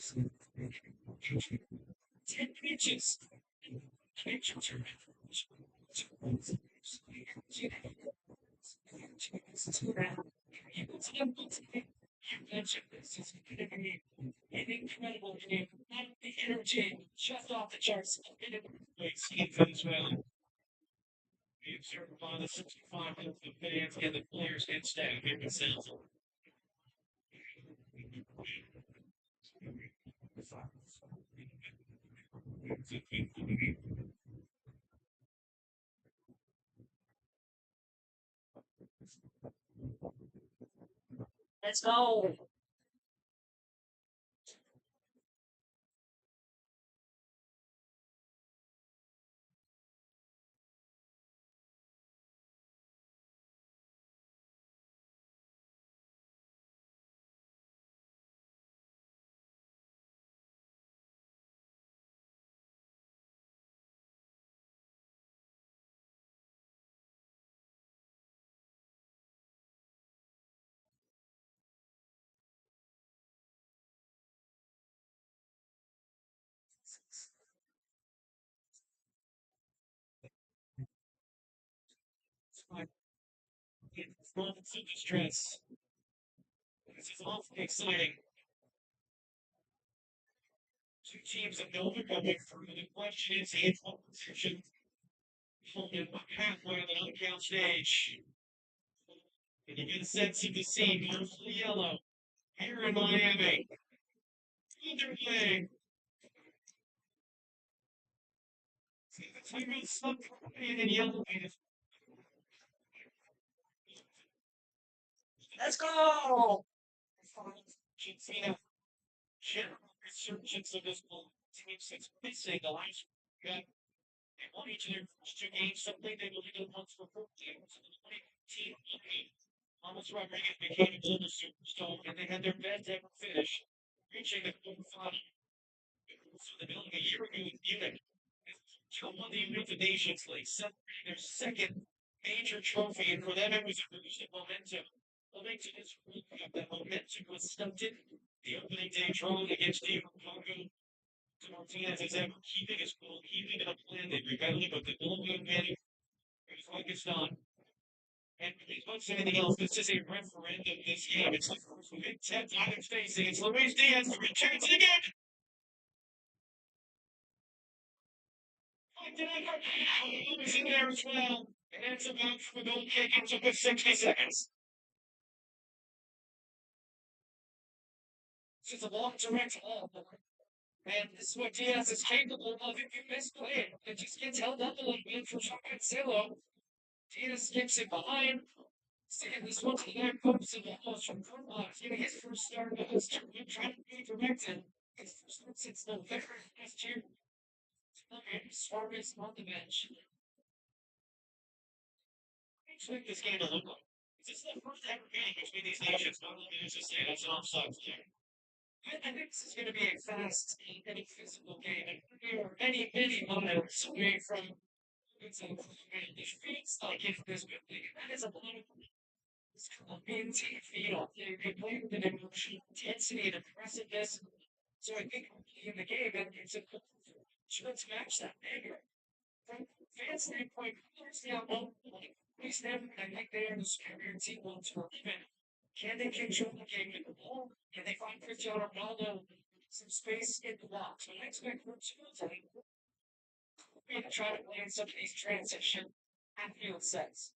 10 pitches. This is going to be an incredible game. The energy just off the charts. Steve Venezuela, the observer by the 65 of the fans and the players and staff in the cell. Let's go. It's not super stress. This is awfully exciting. Two teams have Nova coming through. The question is the competition from the halfway of the knockout stage. And you get a sense of the scene, mostly yellow. Here in Miami. Underway. The team is subcommitted in yellow. Let's go! Argentina. General resurgence of this ball. Team six missing the last got they won each of their first two games, something they believed in once before. Games in the 2018 game. Thomas Rodriguez became a global superstar, and they had their best ever finish, reaching the quarterfinal. So they building a year ago in Munich. They won the United Nations League, celebrating their second major trophy, and for them it was a boost of momentum. Momentum is World Cup. That momentum was stunted. The opening day draw against the Congo. Martinez is ever keeping his cool, keeping the plan. They rebelling, but the Colombian man is focused on. And as much as anything else, this is a referendum. This game, it's the first Big Ten title facing. It's Luis Diaz who returns it again. He's in there as well. And that's about for the goal kick. It took us 60 seconds. This is a long direct ball. And this is what Diaz is capable of if you misplay it. It just gets held up a little bit from Cancelo. Diaz skips it behind. Second, this one's the guy comes in the house from Cornwall. He's getting his first start against trying to be directed. His first start since November last year. Okay, Suarez on the bench. I expect this game to look like. This is the first ever game between these nations. Not only is this an offside game. I think this is going to be a fast and a physical game. And we are many miles away from it's a it feels like if this would be that is a lot of this Colombian team feel. They play with an emotion, intensity, and aggressiveness. So I think in the game, it's a chance to match that maybe. From fans' standpoint, here's the outcome. Please them, I think they are the superior team once we're even. Can they control the game with the ball? Can they find Cristiano Ronaldo some space in the box? What I expect from Tuesday, we're going to try to play in some of these transition and field sets.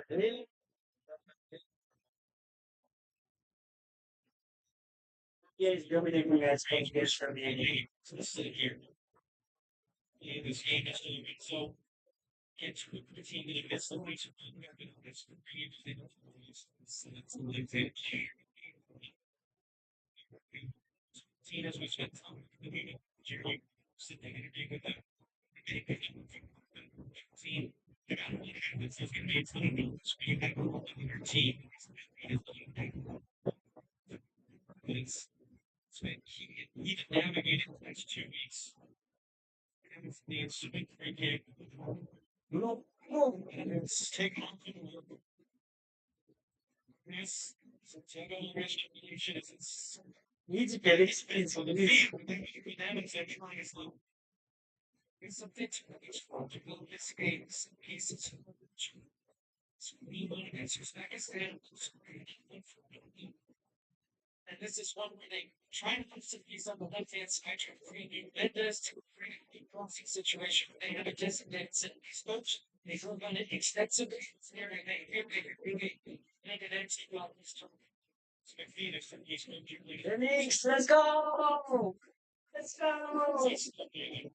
Really? Yeah, it's everything we had changed this from the game to the here. this game is doing it. So get to the team that gets the way to it's like that. Team as we spent time with the community, Jerry, sitting and being with them, take pictures of the team. It's going to be a ton of screen that will open your team. It's been he navigated the next 2 weeks. And it's the instrument for game. No, no, and it's taken off in this. Taking distribution is it's needs to get experience on the field. The dynamics are trying to slow. It's a bit too much fun to build this game. Some pieces of Meanwhile, it's Uzbekistan. And this is one where they try to put some piece on the left hand side to preview Mendes to create a crossing situation. They have a designated set piece coach. They work on it extensively. They make an extra well this time. So McPhee is he's going to really Phoenix, let's go! Let's go!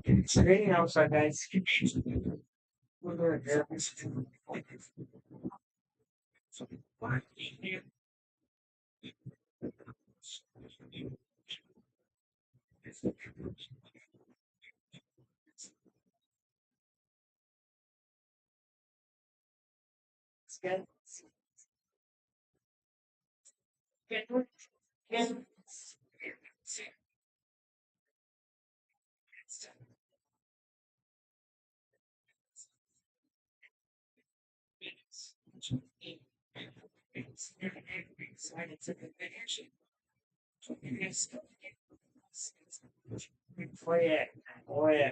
It's raining outside, guys. We're going to get get Oh yeah, oh yeah.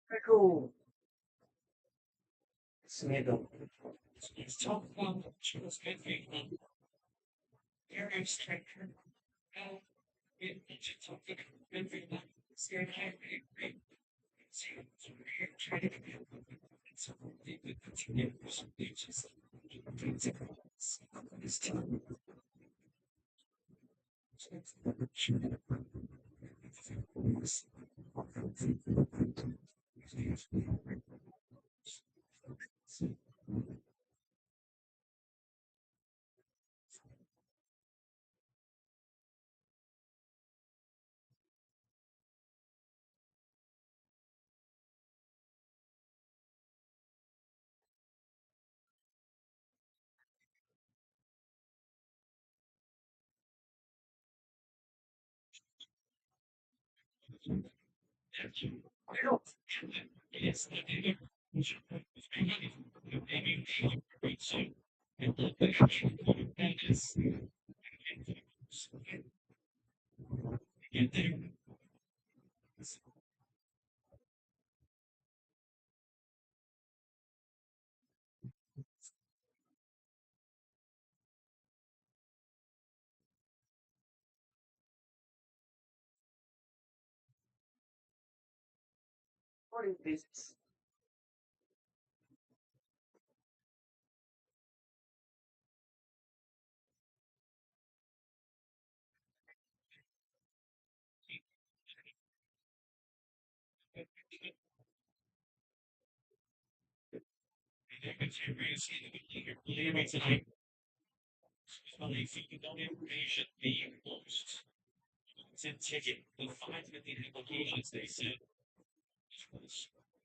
Very cool. Smeagol. It's top one. She was good for you. Very striker. It's top good for you. Scared happy. Try to be so they continue to just this time. Yes, what is this? Miami tonight. Well, they think no information being post. It's a ticket. The 550 applications they said.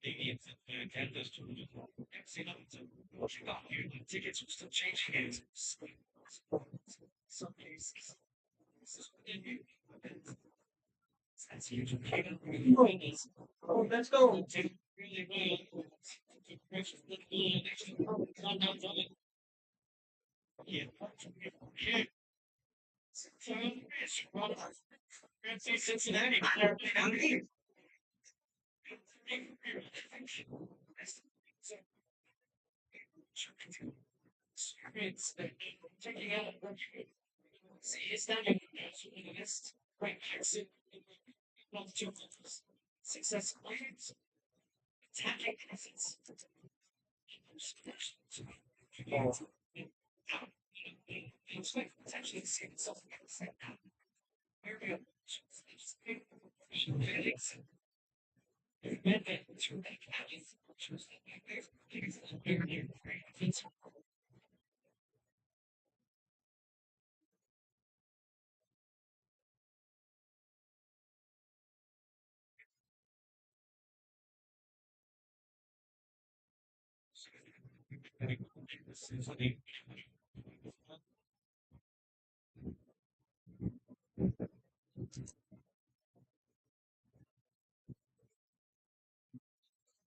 Stadiums and attendance to what you got here. The tickets will still change hands. Some cases. This is what they do. That's huge. Oh, let's go. Take really well. Yeah. Yeah. Cincinnati. It's taking out. See, it's not even against right Jackson. Not two success plans. Attacking assets. It's like it's actually the same self concept. Where we are. Felix. To make habits.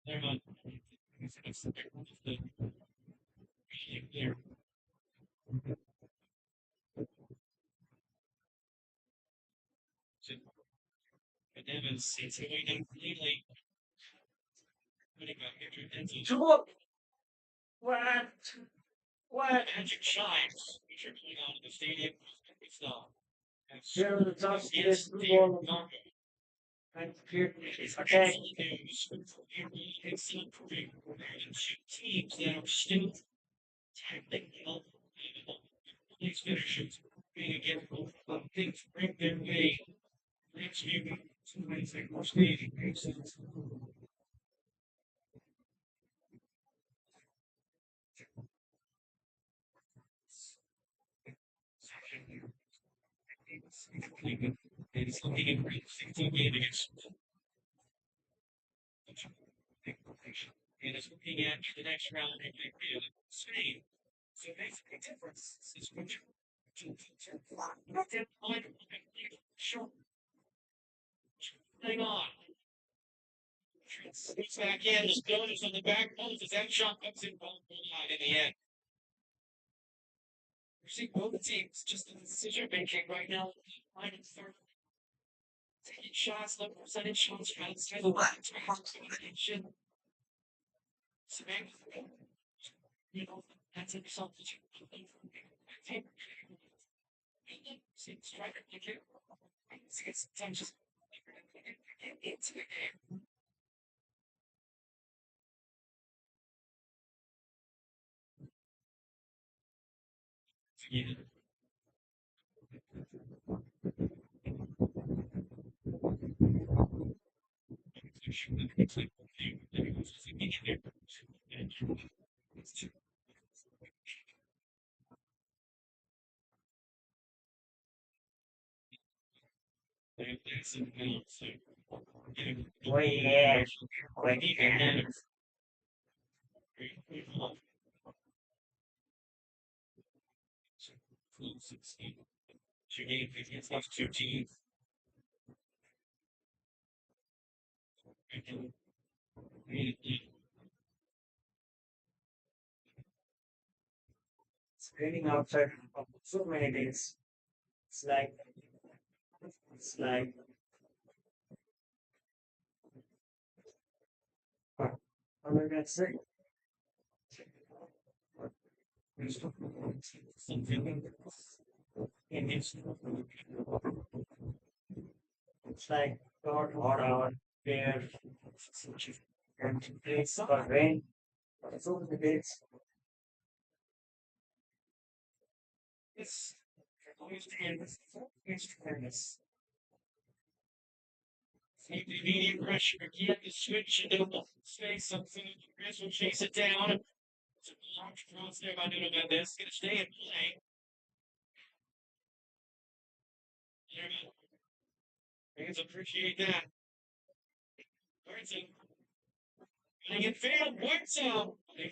They're not. It's the and then it's going down completely. Putting back into what? What? Magic chimes, which are playing out in the stadium. It's not. Share the top yes, and it's okay. News. It's improving. Teams that are still technical. These finishes being again things bring their way. Next year, somebody's like, most days, makes sense. It's looking at 16 game against and it's looking at the next round and Spain. So basically, difference is which sure. Hang on. Sneaks back in. His builders on the back post. As that shot comes in wrong line in the end. We're seeing both teams just in decision making right now. Line and third. Taking shots, low percentage shots, trying to stay the left. So maybe, you know, that's a result that you see striker you can see sometimes just into the game. Yeah. It's like oh yeah, like two games against two teams. It's raining outside for so many days. It's like it's like what am I gonna say? Something in it's like God or our prayer and it's for rain. So many days. It's it's tremendous. The immediate pressure again to switch into space something. Chris will chase it down. Cross there by Nuno Mendes. Gonna stay in play. Fans appreciate that. Where's it? They get failed. Where's out? They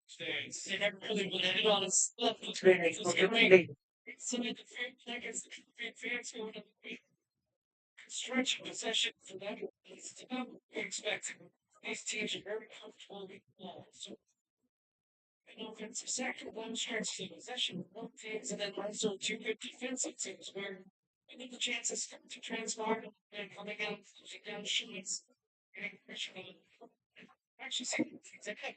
stays. They never really landed on his left. It's great. So at the fair, that gets the fans going to be stretching possession for them. It's about we expect. These teams are very comfortable with the ball. So an offensive sector, one stretch to possession, one teams, and then also two good defensive teams where I think the chances to transport and coming out, losing down shots, getting pressure on. Actually, see things like that.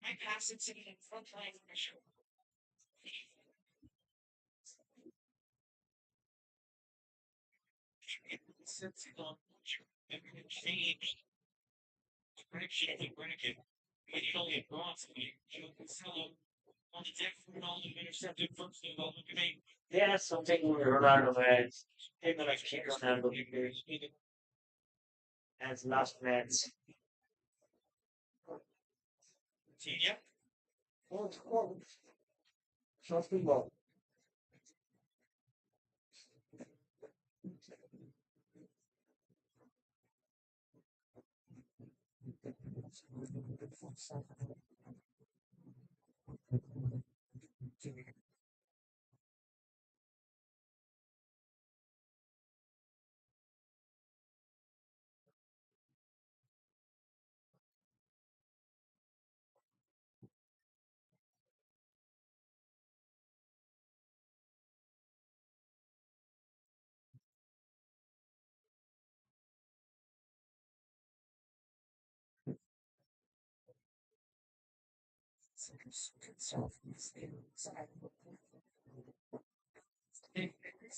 My pass it to the front line pressure. Since it on everything changed. Prediction and bracket. And you don't get bronze. You can sell them on the deck for all the intercepted first of all. Look at me. Yeah, something we were out of it. Hey, but I can't stand it. As last match. Tia? Something more.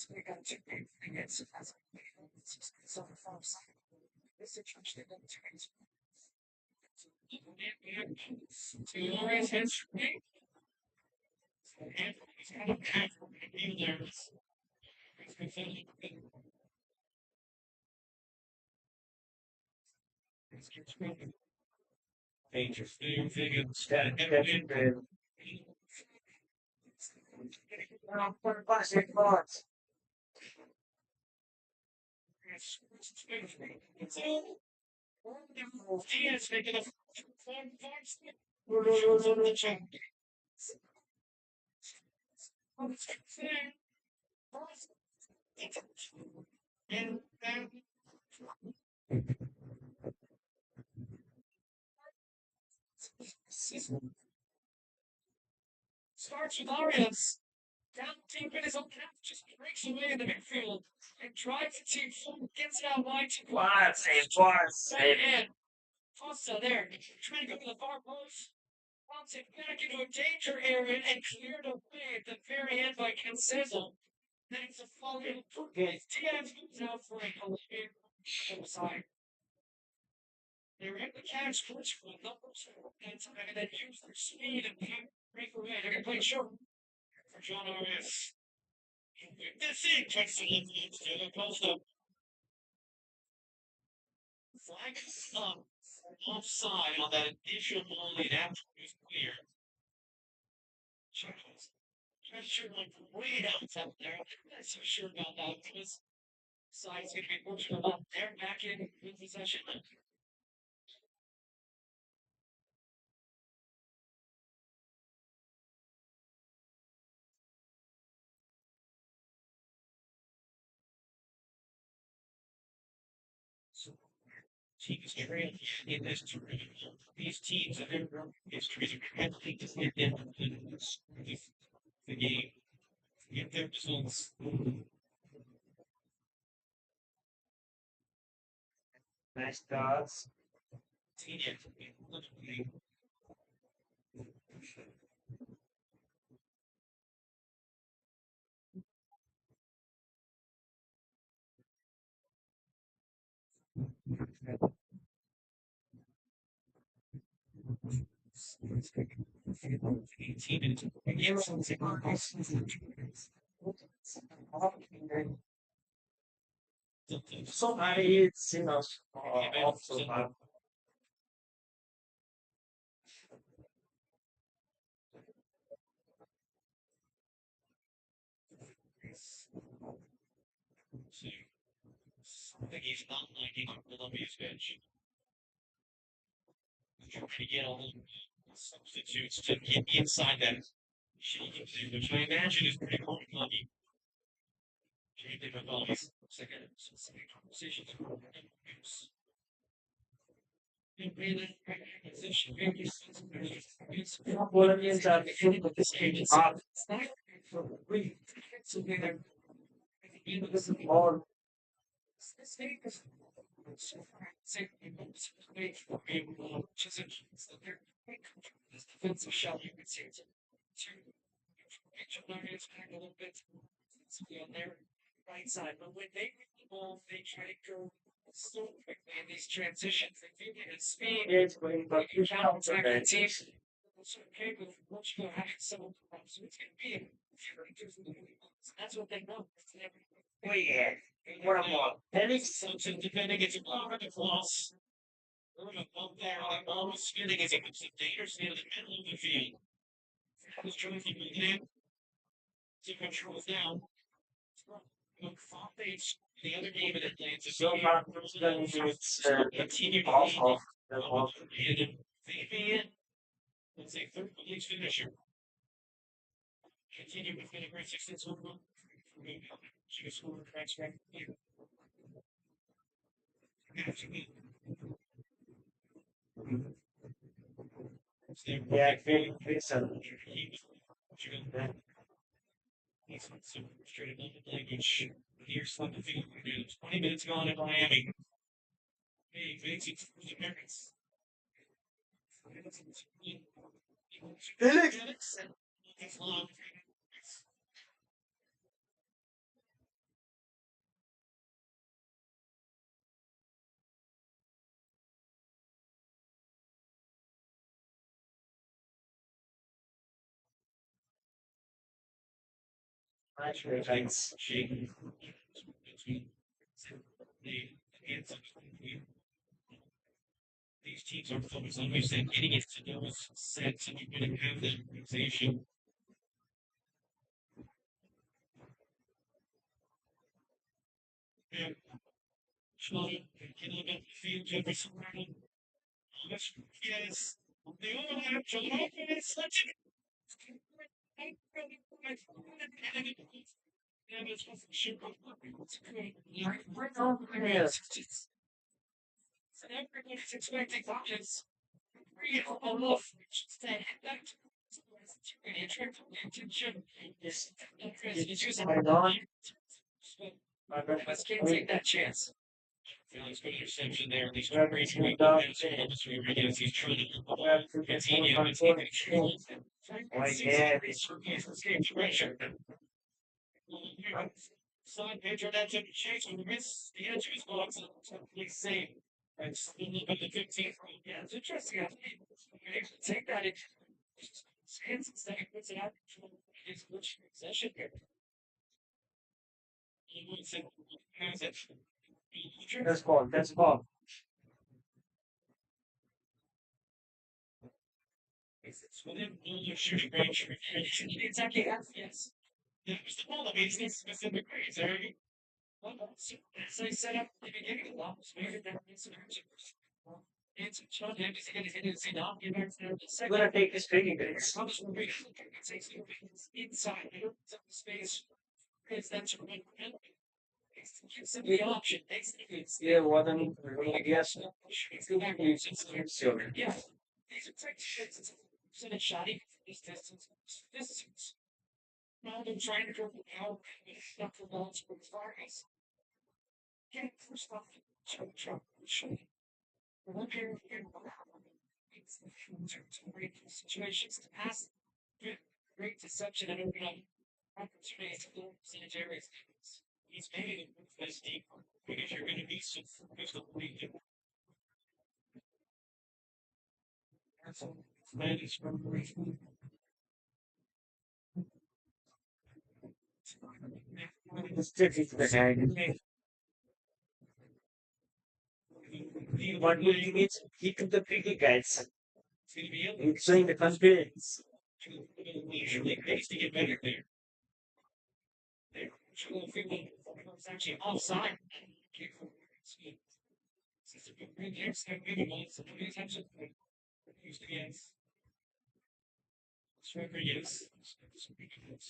We got two big things. So far, this situation to always history. And he's kind of there. Interesting thing instead. Diaz making a and starts with Arias. Down deep in his own half, just breaks away in the midfield and drives the team forward, gets it out wide to save. And Fossa there, trying to go to the far post. Bounce it back into a danger area and cleared away at the very end by Cancelo. Then it's a following Diaz moves out for a Colombian side. They were able to catch Portugal numbers and then use their speed and break away. They're going to play short for John Arias. This is touch the influence to the post up. Flag up offside on that initial only after it was clear. Charles. I'm sure like way out there. I'm not so sure about that because side's going to be Portugal up there back in possession. So teams trained in this tournament. These teams have been histories are heavily dependent on the game. Get their results. Nice dots. Tina, literally. Somebody it's also I think he's not liking Colombia's bench. Trying to get all the substitutes to get inside that shaky thing, which I imagine is pretty hard on you. Jay difficulties. Second conversations. Colombians are beginning with this game. It's not we. So they're all this defensive shell, you can see it's it's kind of a little bit on their right side. But when they get the ball, they try to go so quickly in these transitions. They think they can speed. It's going to be counter that team. It's okay with Portugal having some problems. So it's going to be that's what they know. Oh yeah. What a ball. Any something defending it's a ball with the cross. We're going to bump there. The ball was spinning as it was dangerously in the middle of the field. He's trying to get in. Two controls down. The other game in Atlanta. So not continue to lead. Maybe let's say third place finisher. Continue with the great success over she was scoring tracks right here. Yeah, very he's some straight up language. Here's what the thing 20 minutes gone in Miami. Hey, makes it for the Americans. Felix! It's long. Actually, thanks. Shaking. These teams are focused on which they're getting it to those sets and you're going to have that organization. And Charlie, can you get the field to be surrounded? Yes. They all have Charlie. Yes, let's it's expecting options. Real enough. Attention. Yes. It's using my line. Let's can't take that chance. Feelings good interception there. These two great coming down. He's trying to get the ball. Continue. It's taking control. Oh, yeah. It's escape pressure. Side pitch or that took a chase and miss the edge of his box. He's safe. It's a little bit the 15th. Yeah, it's interesting. I think you're able to take that. It hands instead of puts it out. It's which possession here. He wants it. Has it. That's ball. That's ball. It's within your shooting range. Exactly. Yes. That was the ball. I mean, it's specific grades. So he set up the beginning of the law, so maybe that means some action. It's John Davis again. He's going to say, "No, give back to the second." I'm going to take this training base. How much will be inside? The space. Because that's what we gives him the option. Yeah, what I mean, I guess. It's going to be using some. Yeah. These are like shit. It's a shoddy. This distance. Now they're trying to go out. Stuff the balls with fires. Get first off, we're here it's situations to pass great deception and open up opportunities to low percentage areas. He's maybe the best deep because you're going to be so focused on the league. Man is from the sticky to the hand. What will you need? He took the pretty guys. It's showing the confidence. Usually pays to get better there. It's actually offside. It's a good games, and good ones, and pay attention. Used to games. Striker use. Speaking of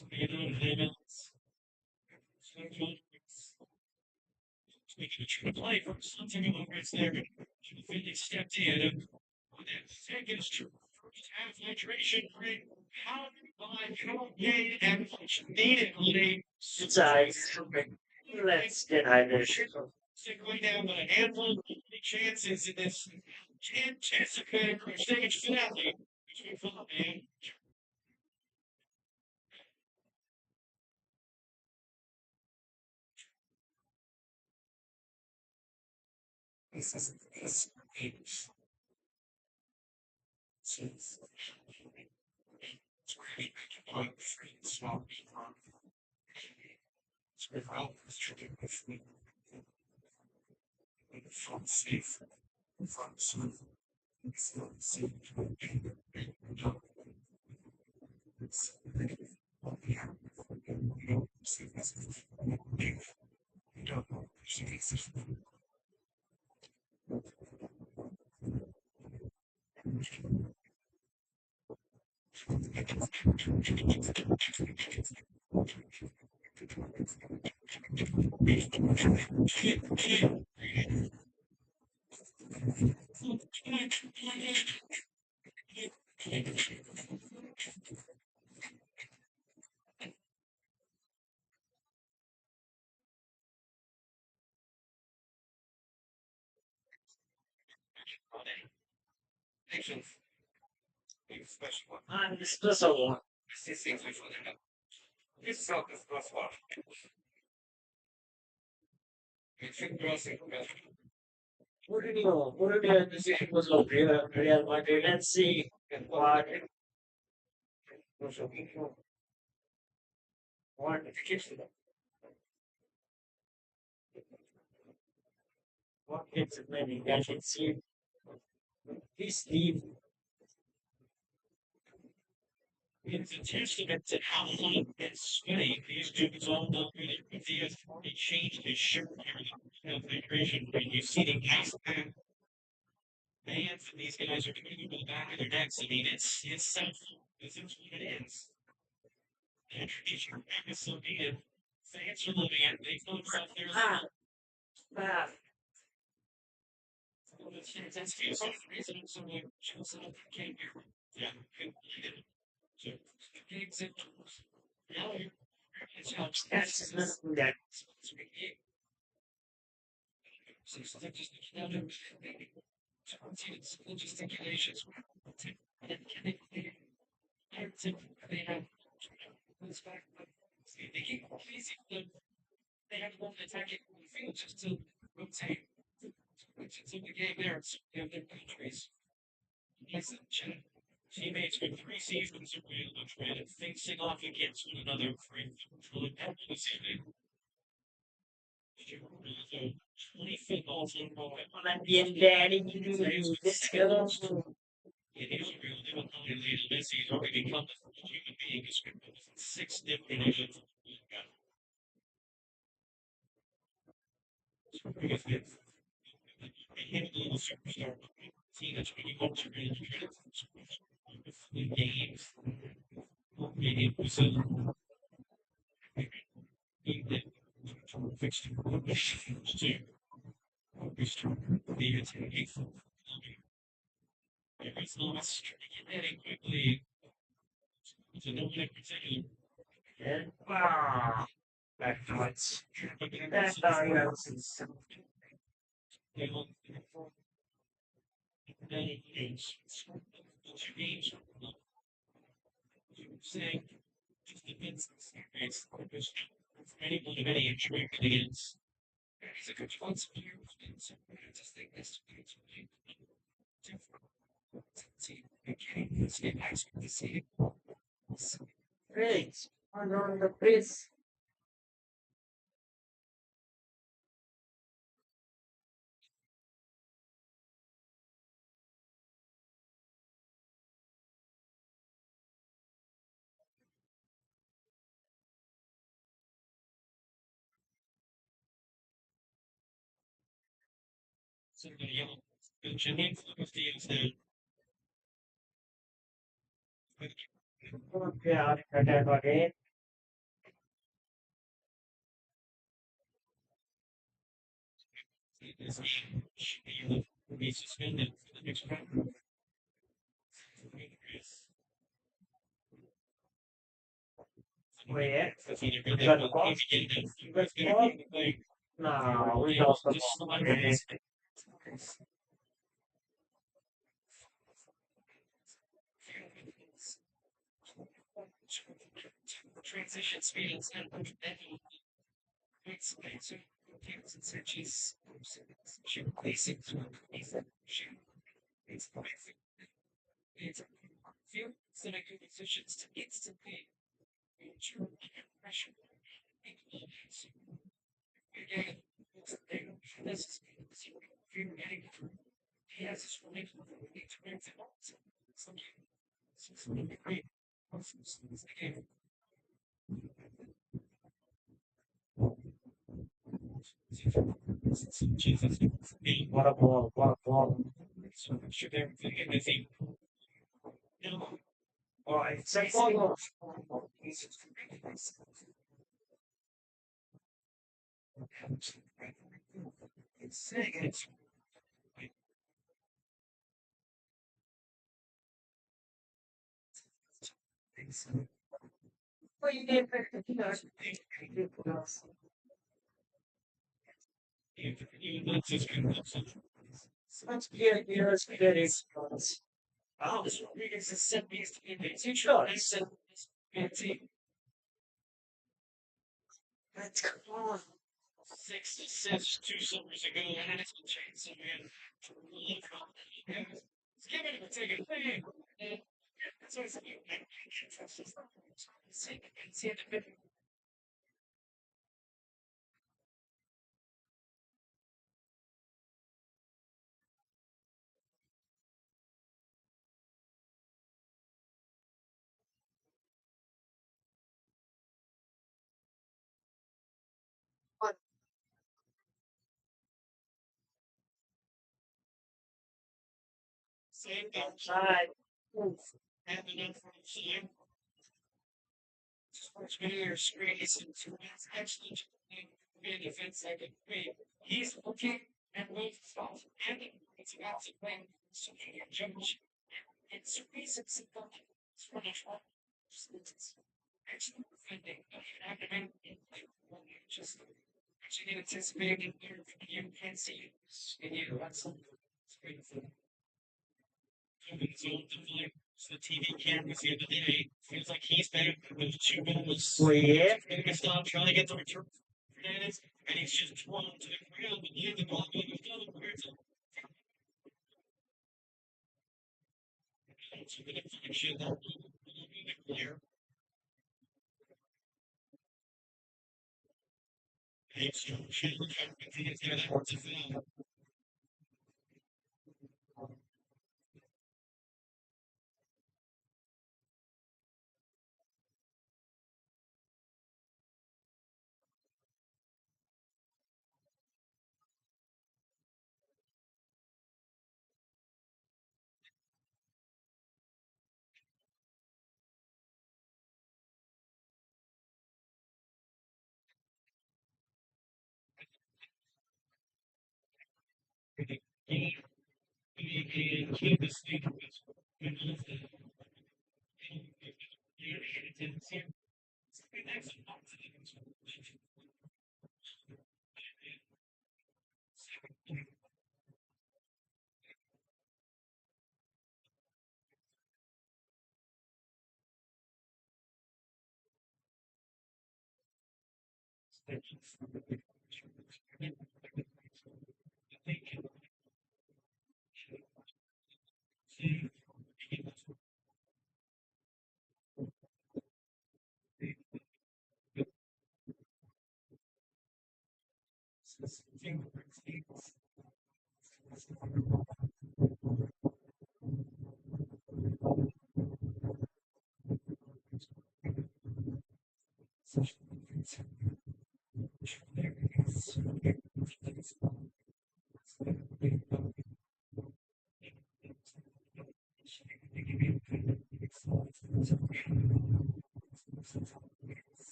limits. Speaking of true play from something over it's there. Finley stepped in and second true first half hydration rate. How by how gain and needed late. Besides, let's get hydration. Going down by a handful of chances in this anticipated stage finale between Philip and this is this games. It's really making point free small people. It's without restricting the free from safe from safe. It's not safe to it's you don't know. Actions. Special one. This is a one. This is things we for them. This is how this plus one. It's crossing. What do you know? What do you see? Was a Real Madrid. Let's see what what what gets many. I can see this team. It's a testament to how long and sweaty these dudes all look. He has already changed his shirt here. Hydration when you see the ice pack bands and these guys are coming into the back of their necks. I mean, it's self. This is what it is. And tradition is so needed. Fans are living it. They feel themselves there. Ah, That's the only reason someone shows up came here. Yeah, couldn't believe it. So, games and tools. Now, it's how that's just nothing that. so they're just another gesticulations. They have this back, they keep easy. They have one attacking the field just to rotate. Which is in the game there. It's their countries. Nice chat. Teammates for 3 seasons are real and facing off against one another for a truly this evening. 25th all-time moment. Colombian daddy. Let's go. It is real difficulty leads Messi has already become the first human being who's been in 6 different nations. Because he hit a superstar. Team that's really hard to really games. Maybe it was a game that fixed to restore the attack. It's not striking it quickly. It's a no one in particular. And wow. Back to it. That's how you have to They look many games. Two games. Saying just depends on the experience. Because anyone of any injury is it's a good chance for you. I just think this is different. See, okay, it's nice to see it. great. On the base. Yeah, again. Suspended for the next round. Wait, That's either you good got or the maybe boss? getting You got it's the gonna boss? be like No, we lost the just ball. slide Okay. guys. Transition speed is not much better. It's she's she basic it's basic it's a few selected decisions to instantly ensure pressure. Again, this is if you're getting through. He has this really experience in all. It's really great. Again, Jesus, What a ball, what a ball. so should everything in the thing. All right, second ball. It's Well, you did pick the it's just Let's get your spirits. oh, this Rodriguez is sent me in the teacher. Sure. I said, fancy Let's go on. 6 assists 2 summers ago, and it's been changing. Man, it's giving him a ticket. That's what it's like. See at the same thing. Outside. And the next one, see him. Sports video screen is into it's actually being defense like a wait. He's looking and wait for and it's about to win. So you can judge. It's a reason simple. It's really fun. It's actually defending. Don't even have to make it. Just actually anticipating you can't see it. And you want something. It's great for the TV cameras the other day. Feels like he's better than those 2 goals. Well, yeah. Stop trying to get the return for Fernandez, and he's just thrown to the ground. But yeah, the ball goes down. Where's it? So the deflection that clear. He's trying to get that to foul. He keep the state of his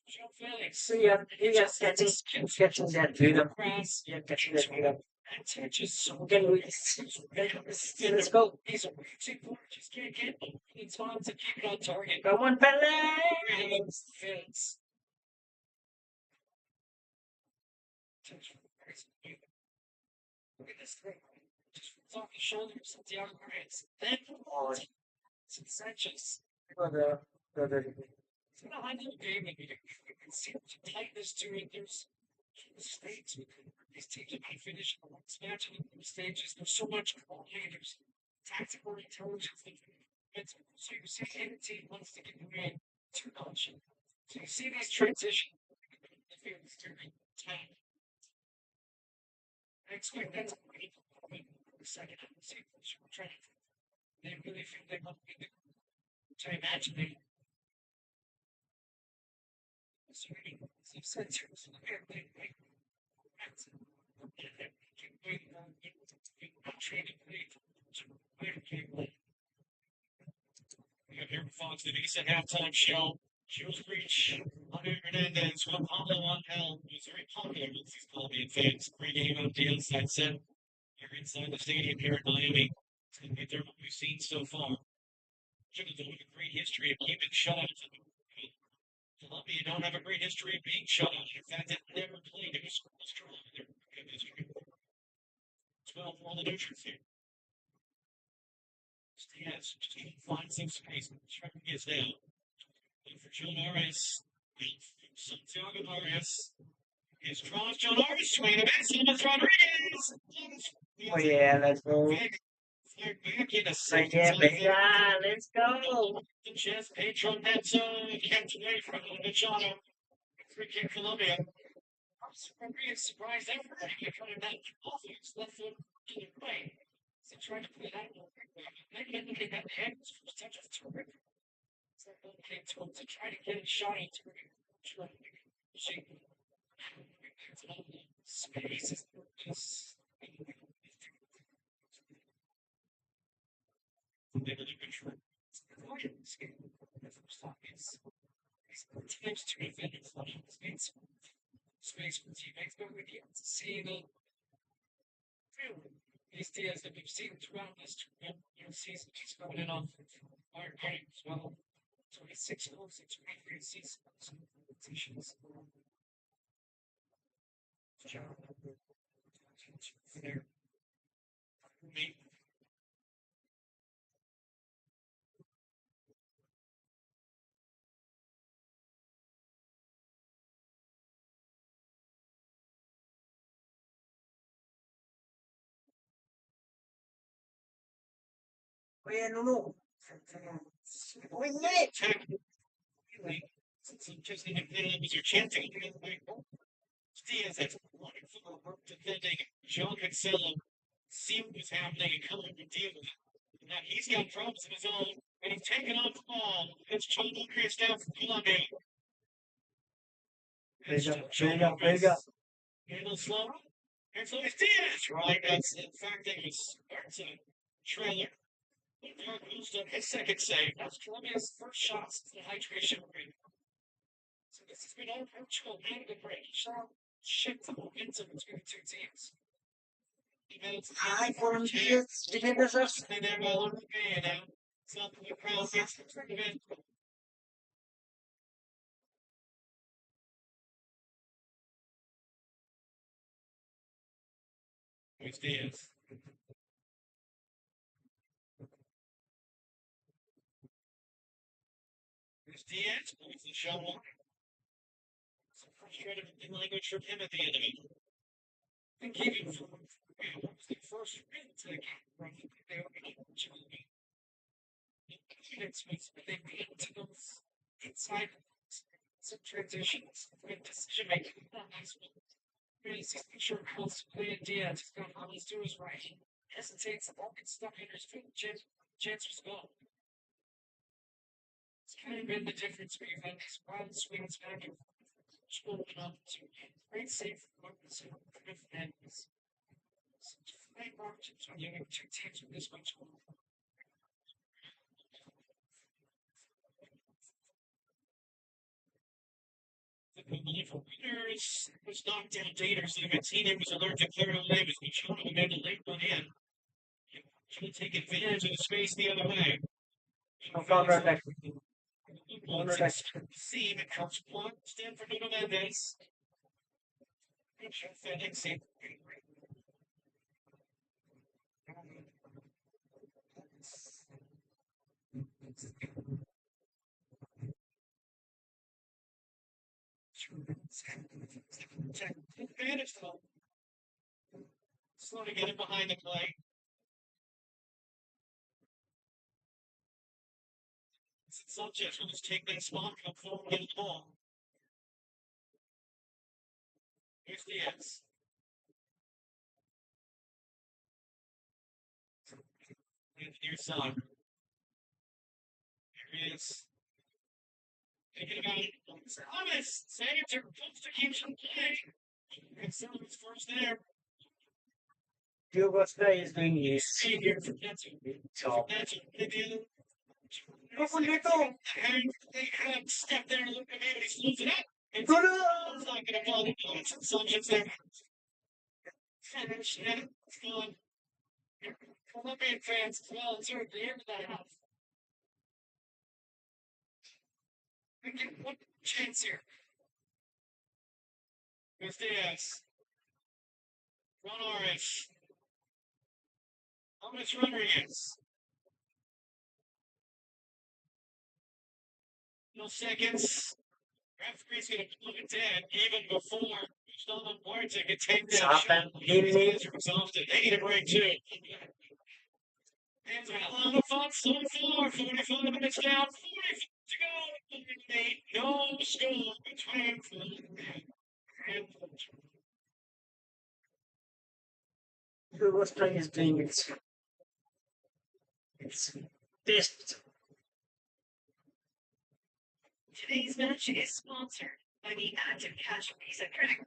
Joe Felix. See ya. He just catching that rhythm. Cross. Yeah, catching that rhythm. And touches so Okay, let's go. he's a reaching for it, just can't get any time to keep it on target. Come on, Pele. Felix. Look at this thing. Just off the shoulders of Thiago Moraes. Then Oh, Sanchez. the, the, It's not like the game that you can see the tightness to it. There's mistakes. These teams have been finished on expansion in the stages. There's so much quality. There's tactical intelligence. So you see any team wants to get the man too much. So you see these transitions. The field is very tight. I expect that to be the second half of the season. They really feel they want to be good. So I imagine they sensors. Here Fox, the decent halftime show. Shows reach. Hunter Hernandez from Pablo Angel was very popular with these Colombian fans. Pre-game on the outside set. You're inside the stadium here in Miami. It's going to be different we've seen so far. Portugal don't have a great history of keeping shutouts. Colombia don't have a great history of being shut out. In fact, they've never played a strong in their history. 12 for all the neutrals here. Diaz just trying to find some space. Trying to get down. And for John Arias. Santiago Arias. His draws John Arias swinging a bit. Thomas Rodriguez. oh yeah, let's go. Back in a Say second. yeah, baby. Let's go. The chest, Pedro Neto kept away from Machado. Free kick Colombia. Rodriguez surprised everybody. They're trying to match offense. Left foot to the play. So trying to put it out. Maybe they got the head. First touch of terrific. So okay, to try to get a shot into shape. Space is just. They really control. Teams to defend it, space for teammates, but we can't see the these deals that we've seen throughout this season. He's coming in on our game as well. 26 goals in 23 seasons. Competitions. There. Oye, no. Oye, just independent was your chanting. Diaz has wonderful work defending. João Cancelo see what was happening and come up and deal with it. And now he's got problems of his own, and he's taken off the ball. It's John Lucas down from Colombia. Venga. Handle slow. And so it's Diaz, right? That's in fact it was Sparta trailer. His second save. That's Colombia's first shot since the hydration break. So this has been all Portugal and the break. Shift the momentum between the two teams. Ay, por un día, defenders are They there by Luke and now. It's not the crowd gets the tournament. Here's Diaz. Here's Diaz. Here's the shot one. So frustrated with the language from him at the end of it. I think even from the first win to the game, right? They were actually they beat to those inside some transitions and decision making. Really, he's sure constantly in Diaz. He's got all he's doing is right. He hesitates, the ball gets stuck in his feet, chance was gone. It's kind of been the difference we've had these wild swings back and forth. Scrolling up to great save for moments and great margins when you have two teams with this much more. For winners, was knocked down Daters. The Matina was allergic to Carolina. Was Michelle who made the late one in. Trying to take advantage of the space the other way. See, it comes one step for Nuno Mendes. FedEx. Advantage though. Slow to get it behind the play. Sanchez will just take that spot, come forward, get the ball. Here's Diaz. Near side. Here he is. Thinking about it. Thomas! Sanchez comes to keep some play. Consider his first there. Cuba State is doing this. See here for Cancer. Top. Cancer. They had stepped there and looked at me and he slows it up. It's not going to fall into it. Sanchez there. Finish it. It's gone. Colombian fans as well. It's here at the end of that house. We get one chance here. Here's Diaz. Ron Arias. How much Rodriguez? No seconds. Referee's going to plug it dead even before Gustavo Puerta could take that shot. He's exhausted. They need a break too. Hands are a lot of fun so far. 45 minutes down, 40 to go. No score between and Cuba State is doing its best. Today's match is sponsored by the Active Cash Visa Credit Card.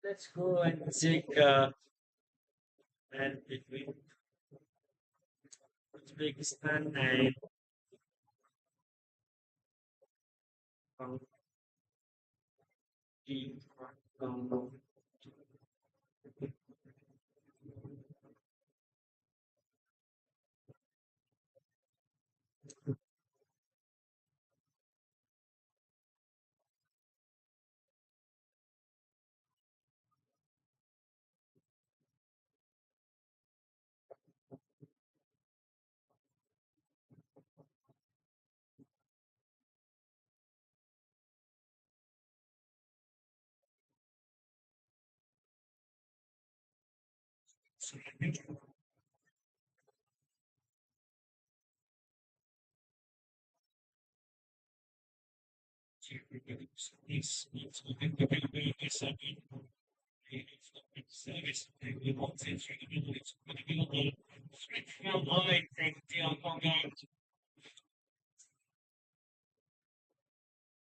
Let's go and check and between Uzbekistan and um, um,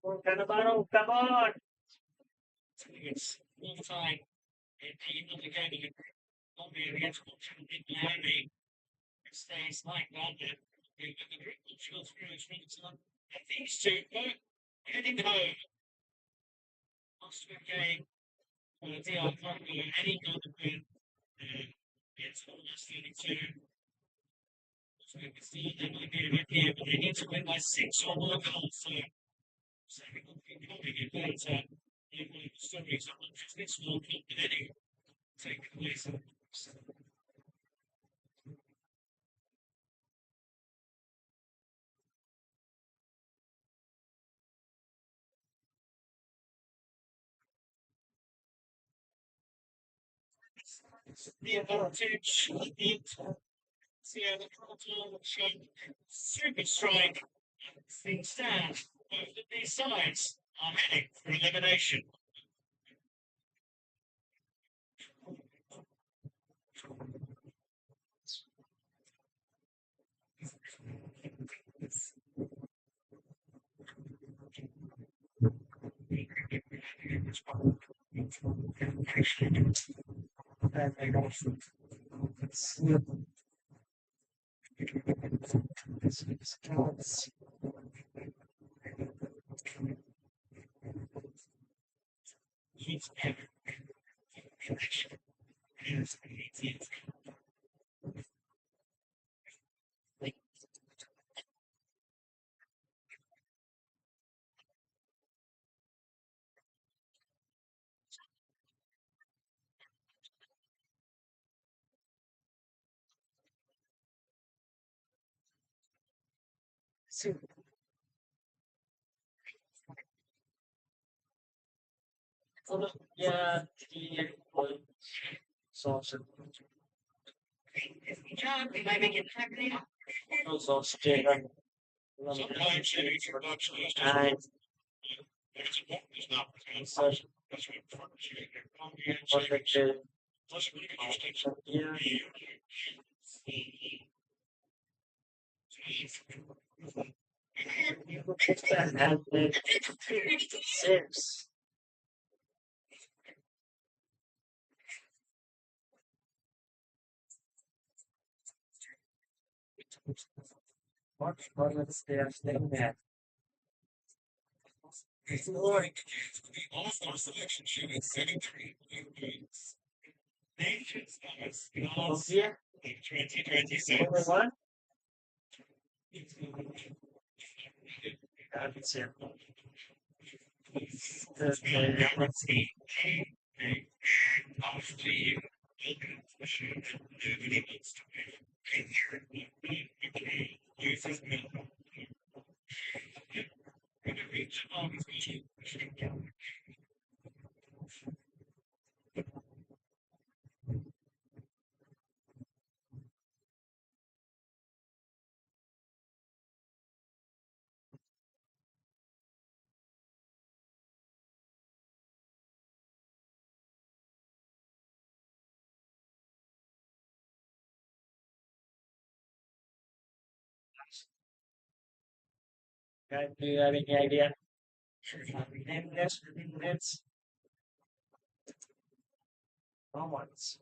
Cannavaro, come on! It's full time. And people again, you Colombia against Portugal in Miami. It stays like that. The group Portugal's really strengths on. And these two heading home. Lost a game. The outcome heading on the win. It's almost 32. So we can see they might be a bit here, but they need to win by 6 or more goals. So we will be coming in later. The stories of this World Cup heading take place. The advantage, the the total super strike. Things stand. Both of these sides are heading for elimination. He's ever connection. Yeah, the sausage. Job, we might make it happening. Sausage chicken. Sometimes you need to watch these. And It's not. sausage. That's what Colombia and Sausage. plus we could just take some. Yeah. And then 6. What was their thing that? It's like the all-star selection should be 73 games. Nations as finals Colombia? in Only 2026. one? That's it. Guarantee after you nobody wants to pay. Uses minimum. When you reach Do you have any idea? Minutes? How much?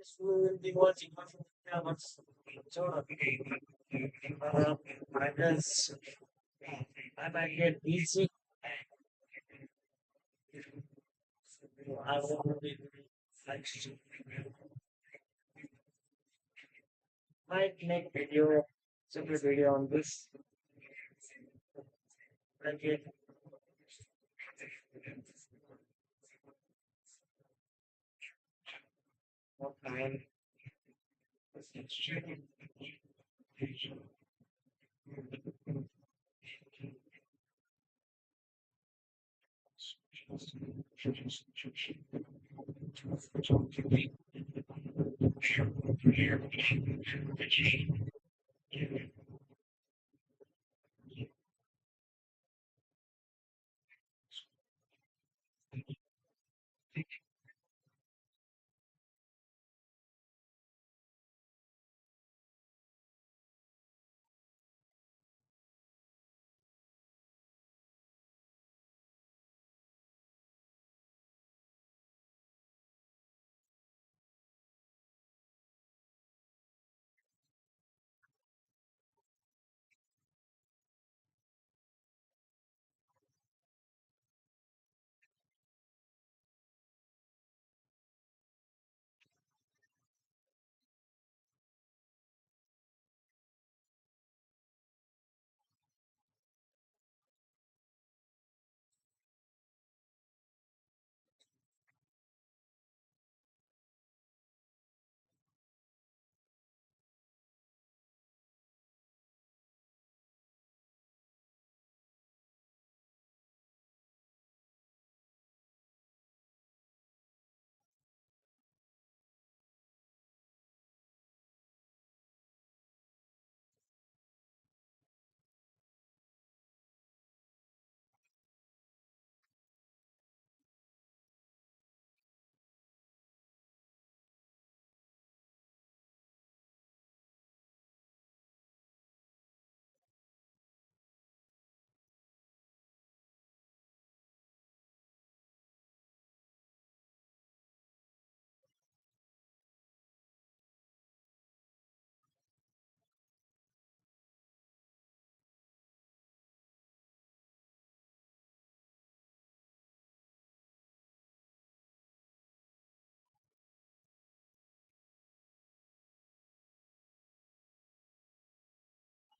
Hindi watching minus I might get easy. I will be like might make video super video on this. Like it. What time?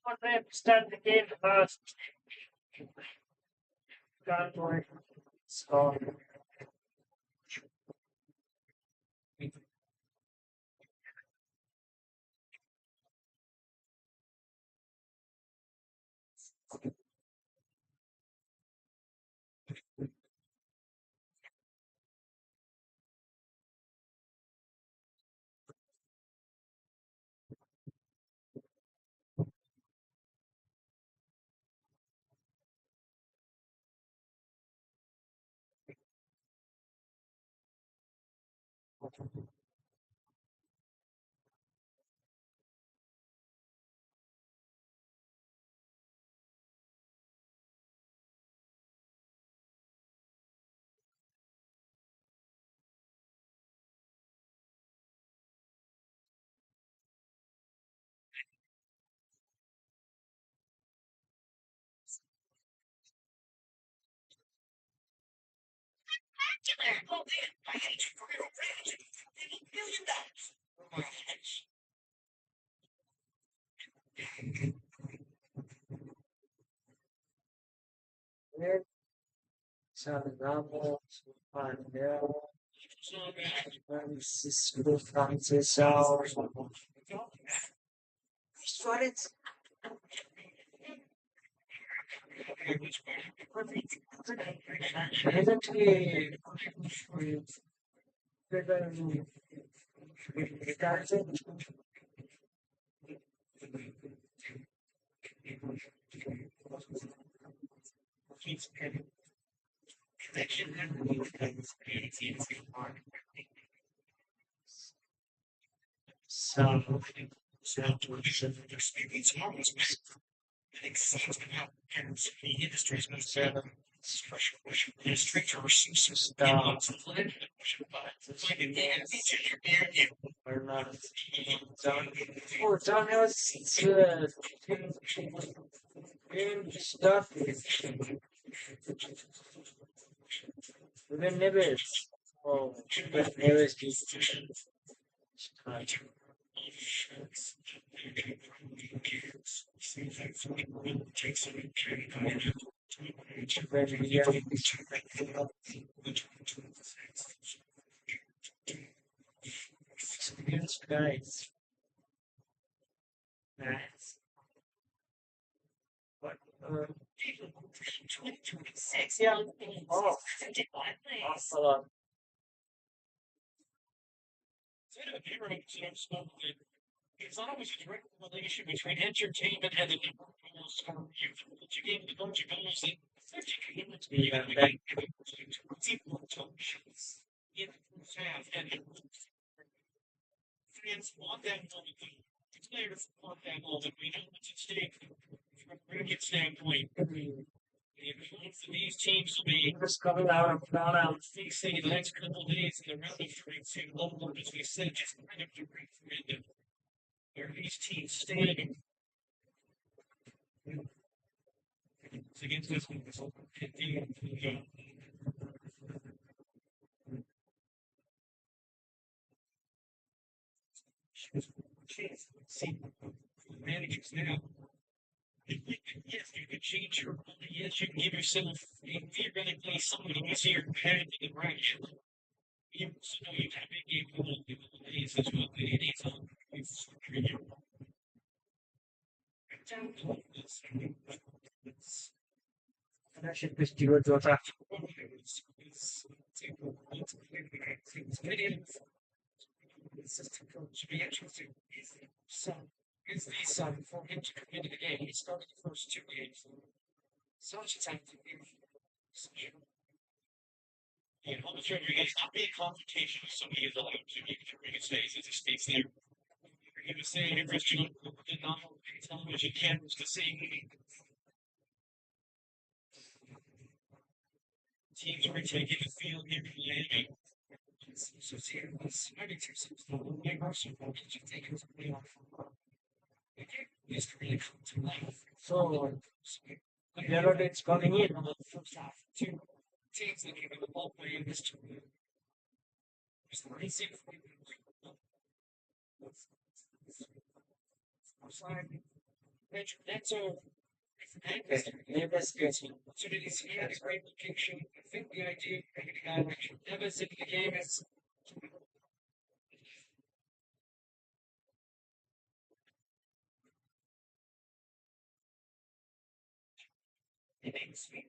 What they start the game first. Can't wait. So Oh man, I hate you for your rage. $1 million. Oh my gosh. weird. Saludamos. Panel. So bad. Francisco Francisco. Suarez. Eventually, Keeps connection and move things. It's hard. so So to listen to experience almost it exceeds how parents in the industry's most seven. Straight to resources. Down. Or not. Down. Oh, John has stuff. Even Neves. Oh, but Neves is experienced guys. Nice. But, 2026. yeah. Oh, Please. a lot. It's always a direct relation between entertainment and the number of goals scored. You gave the bunch of goals in 50 games. Yeah, that, People took shots in the first half, and fans want that moment. The players want that moment. We know what's at stake from a cricket standpoint. These teams will be just coming out of out. facing the next couple of days in the round of 32 local, as we said, just kind of to referendum where these teams stand. It's against this one. It's open 15. See, managers now. Yes, you can change your yes, you can give yourself theoretically something easier competitive than right. You also know you have a game goal in the days as well. It is on it's And I should just do it to attack. Assistant coach be interesting. Is the son for him to come into the game? He started the first two games. Such a time to be. Yeah, I'm sure you guys not be a confrontation with somebody is allowed to make sure he stays. It just stays there. He was saying if Christian did not have television cameras to see teams were taking the field here from the enemy. So here was 92 like Marshall, did you take it away off? It's really come to life. So, yellow dates coming in. First half, two teams that came in the ball play in this tournament. It's racing for that's all. Neves gets Opportunities he had a great location. I think the idea of the guy that should never sit in the game is it makes me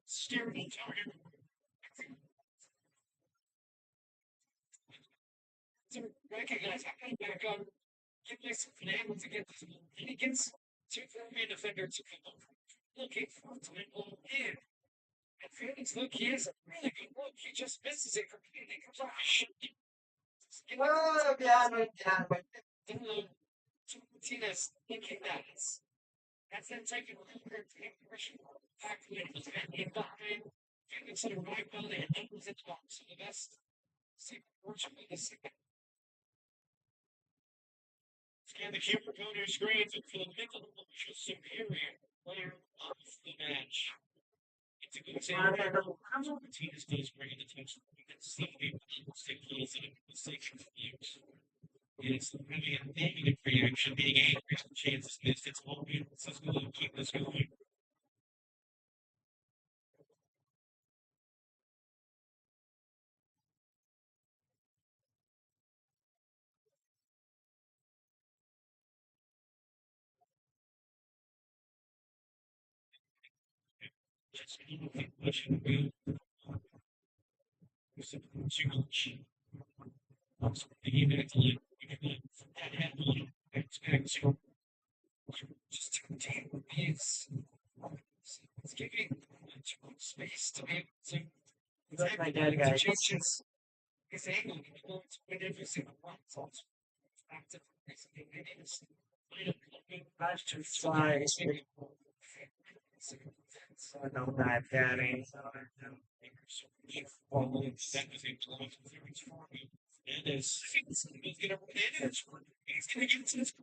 stereotype to recognize I think back on give myself an able to get this and he gets two Colombian defender to come over. Looking for it to an old man. And Felix look, he has a really good look. He just misses it completely. Comes off a shit. Oh, piano, piano. To Martinez thinking that that's then taking longer to take pressure back when he's been behind. Felix had arrived on it and opens it up. So the best see Portugal the second. Scan the camera go to your screens and for the middle superior player of the match. It's a good example. Martinez does bring in the touch. You can see people stick close and mistakes views. It's really a negative reaction, being angry, chances missed. It's all good. Let's go and keep this going. Just keep pushing the boot. Too much. Even if you that happy, expect to just to contain the pace. It's giving too much space to be able to. That's my dad, guys. Changes. His angle can go to win every single one. So it's back to basically it is. That's too fly. So no bad daddy. That was a close series for me. Hernandez. He's going to get a Hernandez. He's going to get to this.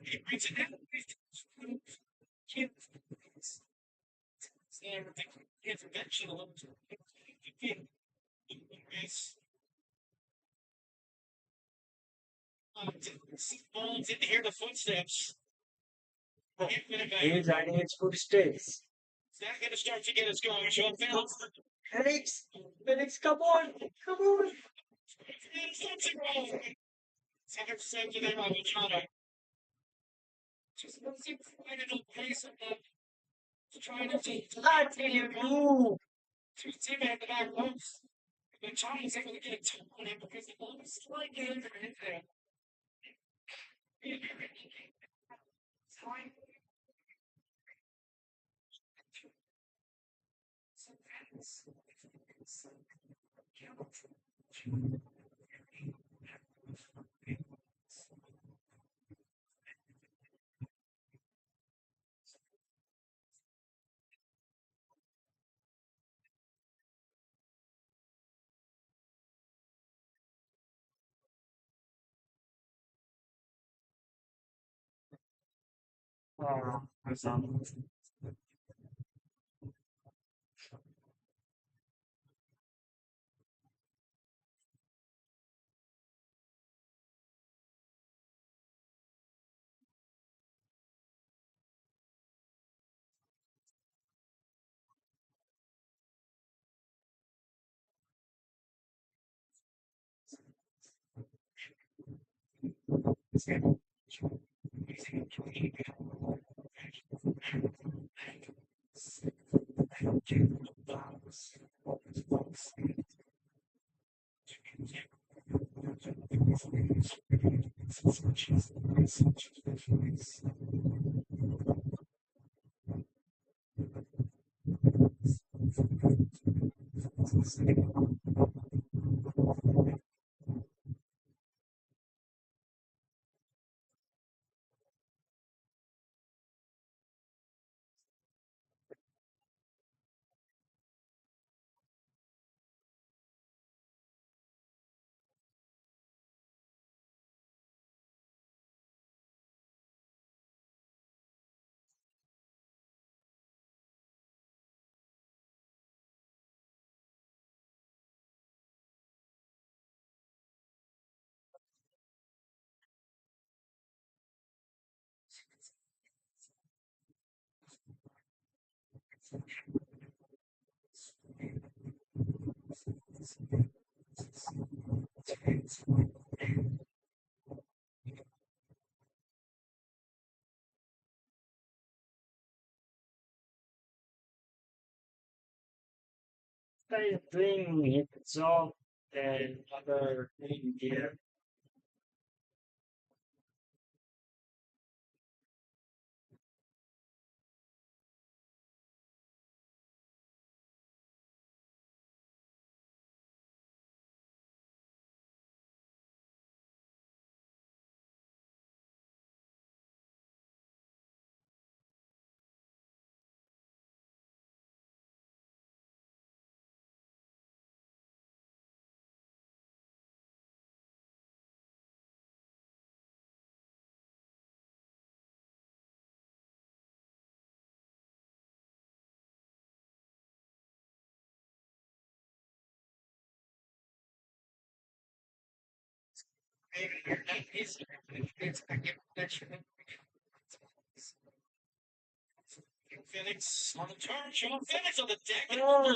He brings it down. Can't stand with the intervention a little bit. Yes. Ball didn't hear the footsteps. He's adding its footsteps. It's not going to start to get us going. Sean Phillips. Felix, Felix, come on, come on. Something wrong. Second set to them. I'm trying to just losing quite a little pace of that. Trying to take I tell you, move. two teammates at the back once. The Chinese able to get a toe on him because the ball was slightly under his head. Oh, that's not. Same thing. It's all and other thing here. Phoenix on the turn. Sean Phoenix on the deck. Oh,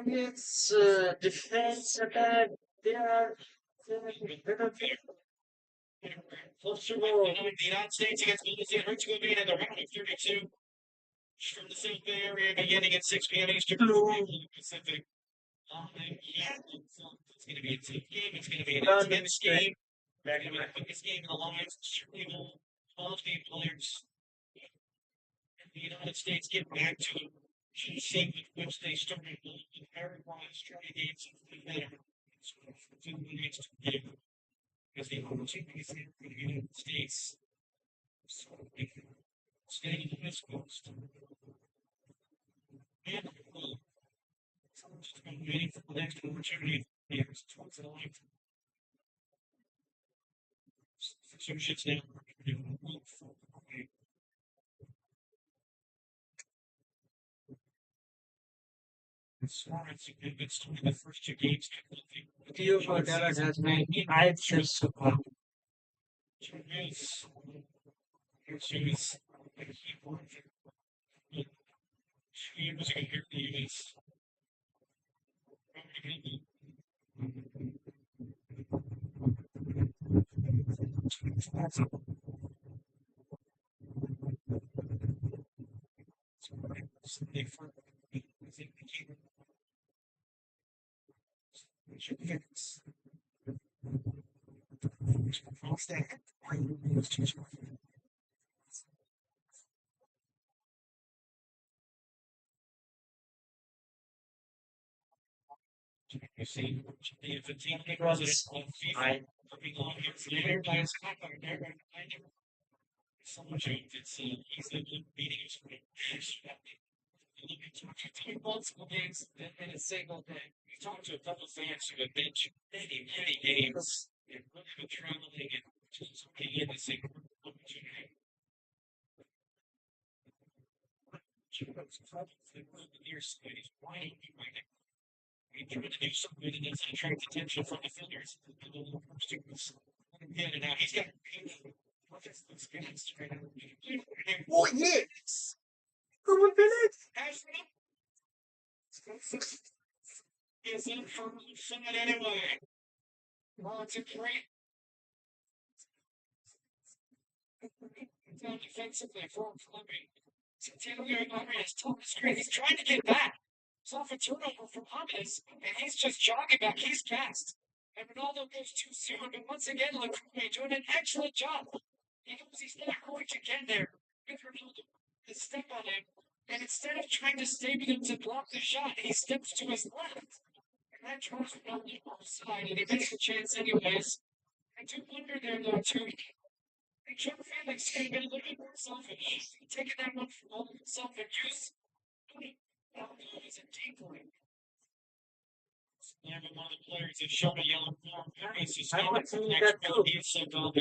it's defense attack. They are Closer with the United States against Malaysia and Herzegovina in the round of 32 from the South Bay Area beginning at 6 p.m. Eastern Pacific. Yeah, it's going to be a tough game. It's going to be an intense game. It's going to be the quickest game in the Lions. Certainly will all game players in the United States get back to the shape with which they started the very wise trying games of the better. So, for the next game. Because the opportunities in the United States so big. Staying in the West Coast. And someone's just been waiting for the next opportunity. Years towards the life. Some shit's now. Suarez, it's only the first two games. Theo Cordero has made 5 trips to Pop. Yes. She was like she was a good yes. They for I think the key should fix. What's that? You see, if a team president on FIFA belong here later, guys, someone showed it's easily beating his you multiple games in a single day. You talk to a couple fans who have been to many games and really been traveling and just being in this opportunity. Near cities, why don't you right now? We tried to do something and it's attract attention from the fielders. Yeah, and now he's got Oh, yes! Come on, Felix! Is in for it anyway. Well, it's a great defensively for Colombia. Santiago Arias told the screen he's trying to get back. It's off a turnover from James, and he's just jogging back. He's cast. And Ronaldo goes too soon, but once again, Lacroix doing an excellent job. He knows he's not going to get there with Ronaldo. The step on him, and instead of trying to stay with him to block the shot, he steps to his left. And that draws Ronaldo offside, and he makes the chance anyways. I do wonder there, though, too. Joe Felix could have been a little bit more selfish. Taking that one for all himself and use. He's a deep one. Yeah, but one of the players has shown a yellow form. Paris is I not want to see next that too. He is so dominant.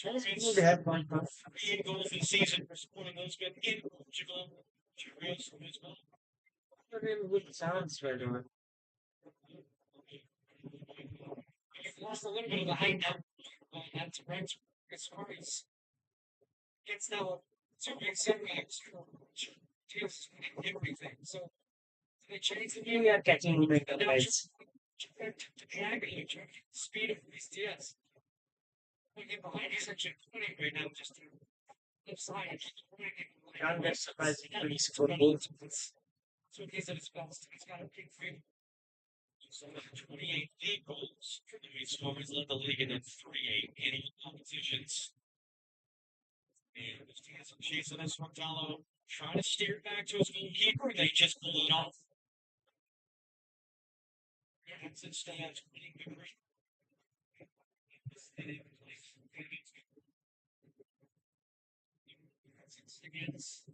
I just need to have one puff. 38 goals in the season for supporting those good in Portugal. Chirios from his goal. I don't even good sounds right now. You've lost a little bit of the height now. That's right. As far as it's now 2 big setbacks for teams winning everything. So they changed the game. We are catching him in the legs. To drag it, speed of these DS. We get behind, he's actually putting right now just to left side. Can't get surprised if he scored both. So he's at his best. He's got a big field. So 28 league goals. He's always led the league in 38 in competitions. And he has some chase on this one, Gallo. Trying to steer it back to his goalkeeper, they just pull it off. Yeah, it's instead of winning the great. Against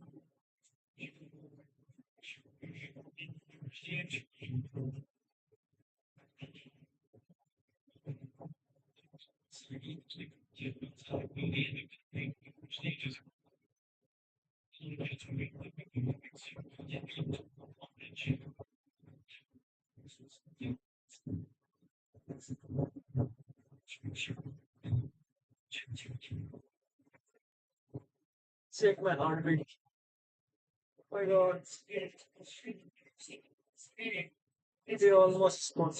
Check my heartbeat. Oh my god. They almost scored.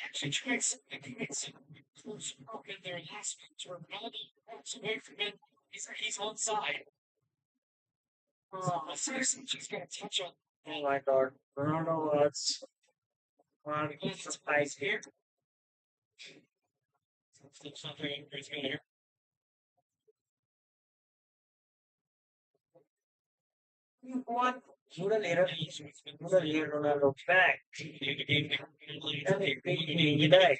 Actually tried something to make some close up in their last match where Ronaldo walks away from it. He's onside. Oh, seriously, just got to touch on Oh my god. Ronaldo was one surprise here. still something he's going to hear. One. Muda later Ronaldo back. And they beat me today.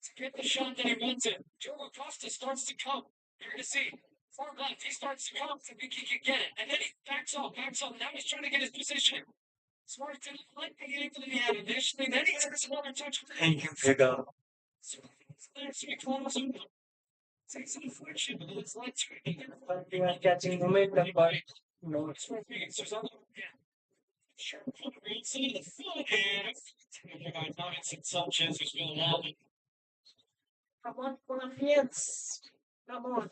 To get the shot that he wants it. Joe Acosta starts to come. You're going to see. Far left, he starts to come to think he can get it. And then he backs off. Now he's trying to get his position. Smart didn't like the angle he had initially. Then he has another touch. Thank you, Figo. Let's be close. It's unfortunate, but it's like You are catching momentum, but no. it's worth being. There's other. Yeah. Sure. Great side of the foot. And now it's some chance he's feeling out. Come on, Corinthians. Come on.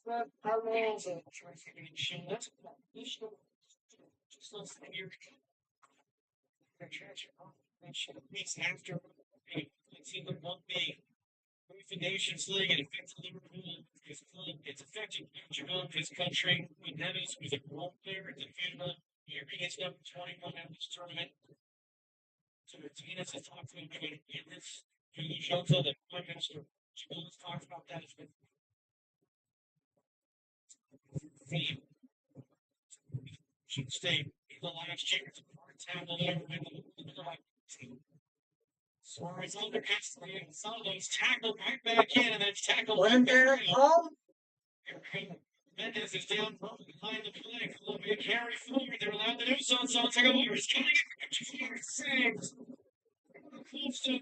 How long? Just less than a year ago. Weeks after it's either won the UEFA Nations League and affected Liverpool because it's affecting Portugal, his country. When Neves was a role player at the FIFA, he gets number 21 in this tournament. So Martinez has talked to him about in this. Julie Jota, the Prime Minister of Portugal, has talked about that as well. Theme. Should stay in the last year. It's a hard time to learn when the Suarez undercuts the Gonzalo's tackled right back in, and then it's tackled When right they're back at out. home, Mendes is down behind the play. Colombia carry forward. They're allowed to do so. So it's like a Warriors coming in. Saves.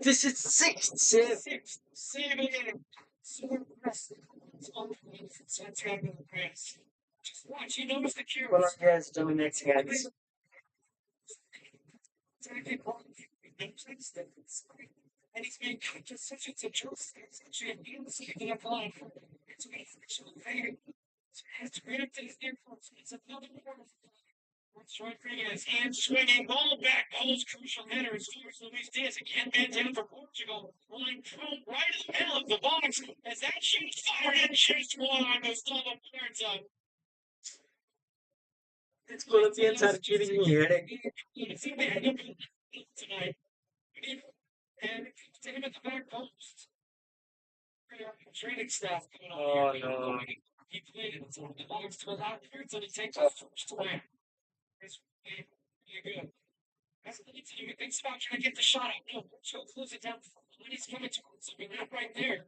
this is sixth save. Six. Save again. So impressive. It's unbelievable. It's attacking the press. Just watch. You notice the cures. Colombia is dominating us. Attacking all of you. And he's being just such a joke. It's actually a beautiful thing applied. It's a actually very. It's reacted his influence. It's another part of It's Rodriguez and swinging ball back. Those crucial headers. Force Luis Diaz again man down for Portugal. Line through right in the middle of the box. As that shoots fired and shoots one on Gustavo Puerta. These Colombians are giving me headache. Tonight. And to him at the back post. Training staff coming on. Oh no. He played it. So the box to allow Puerta to take off first away. It's really good. That's the team. He thinks about trying to get the shot out. No, she'll close it down when he's coming towards him. Not right there.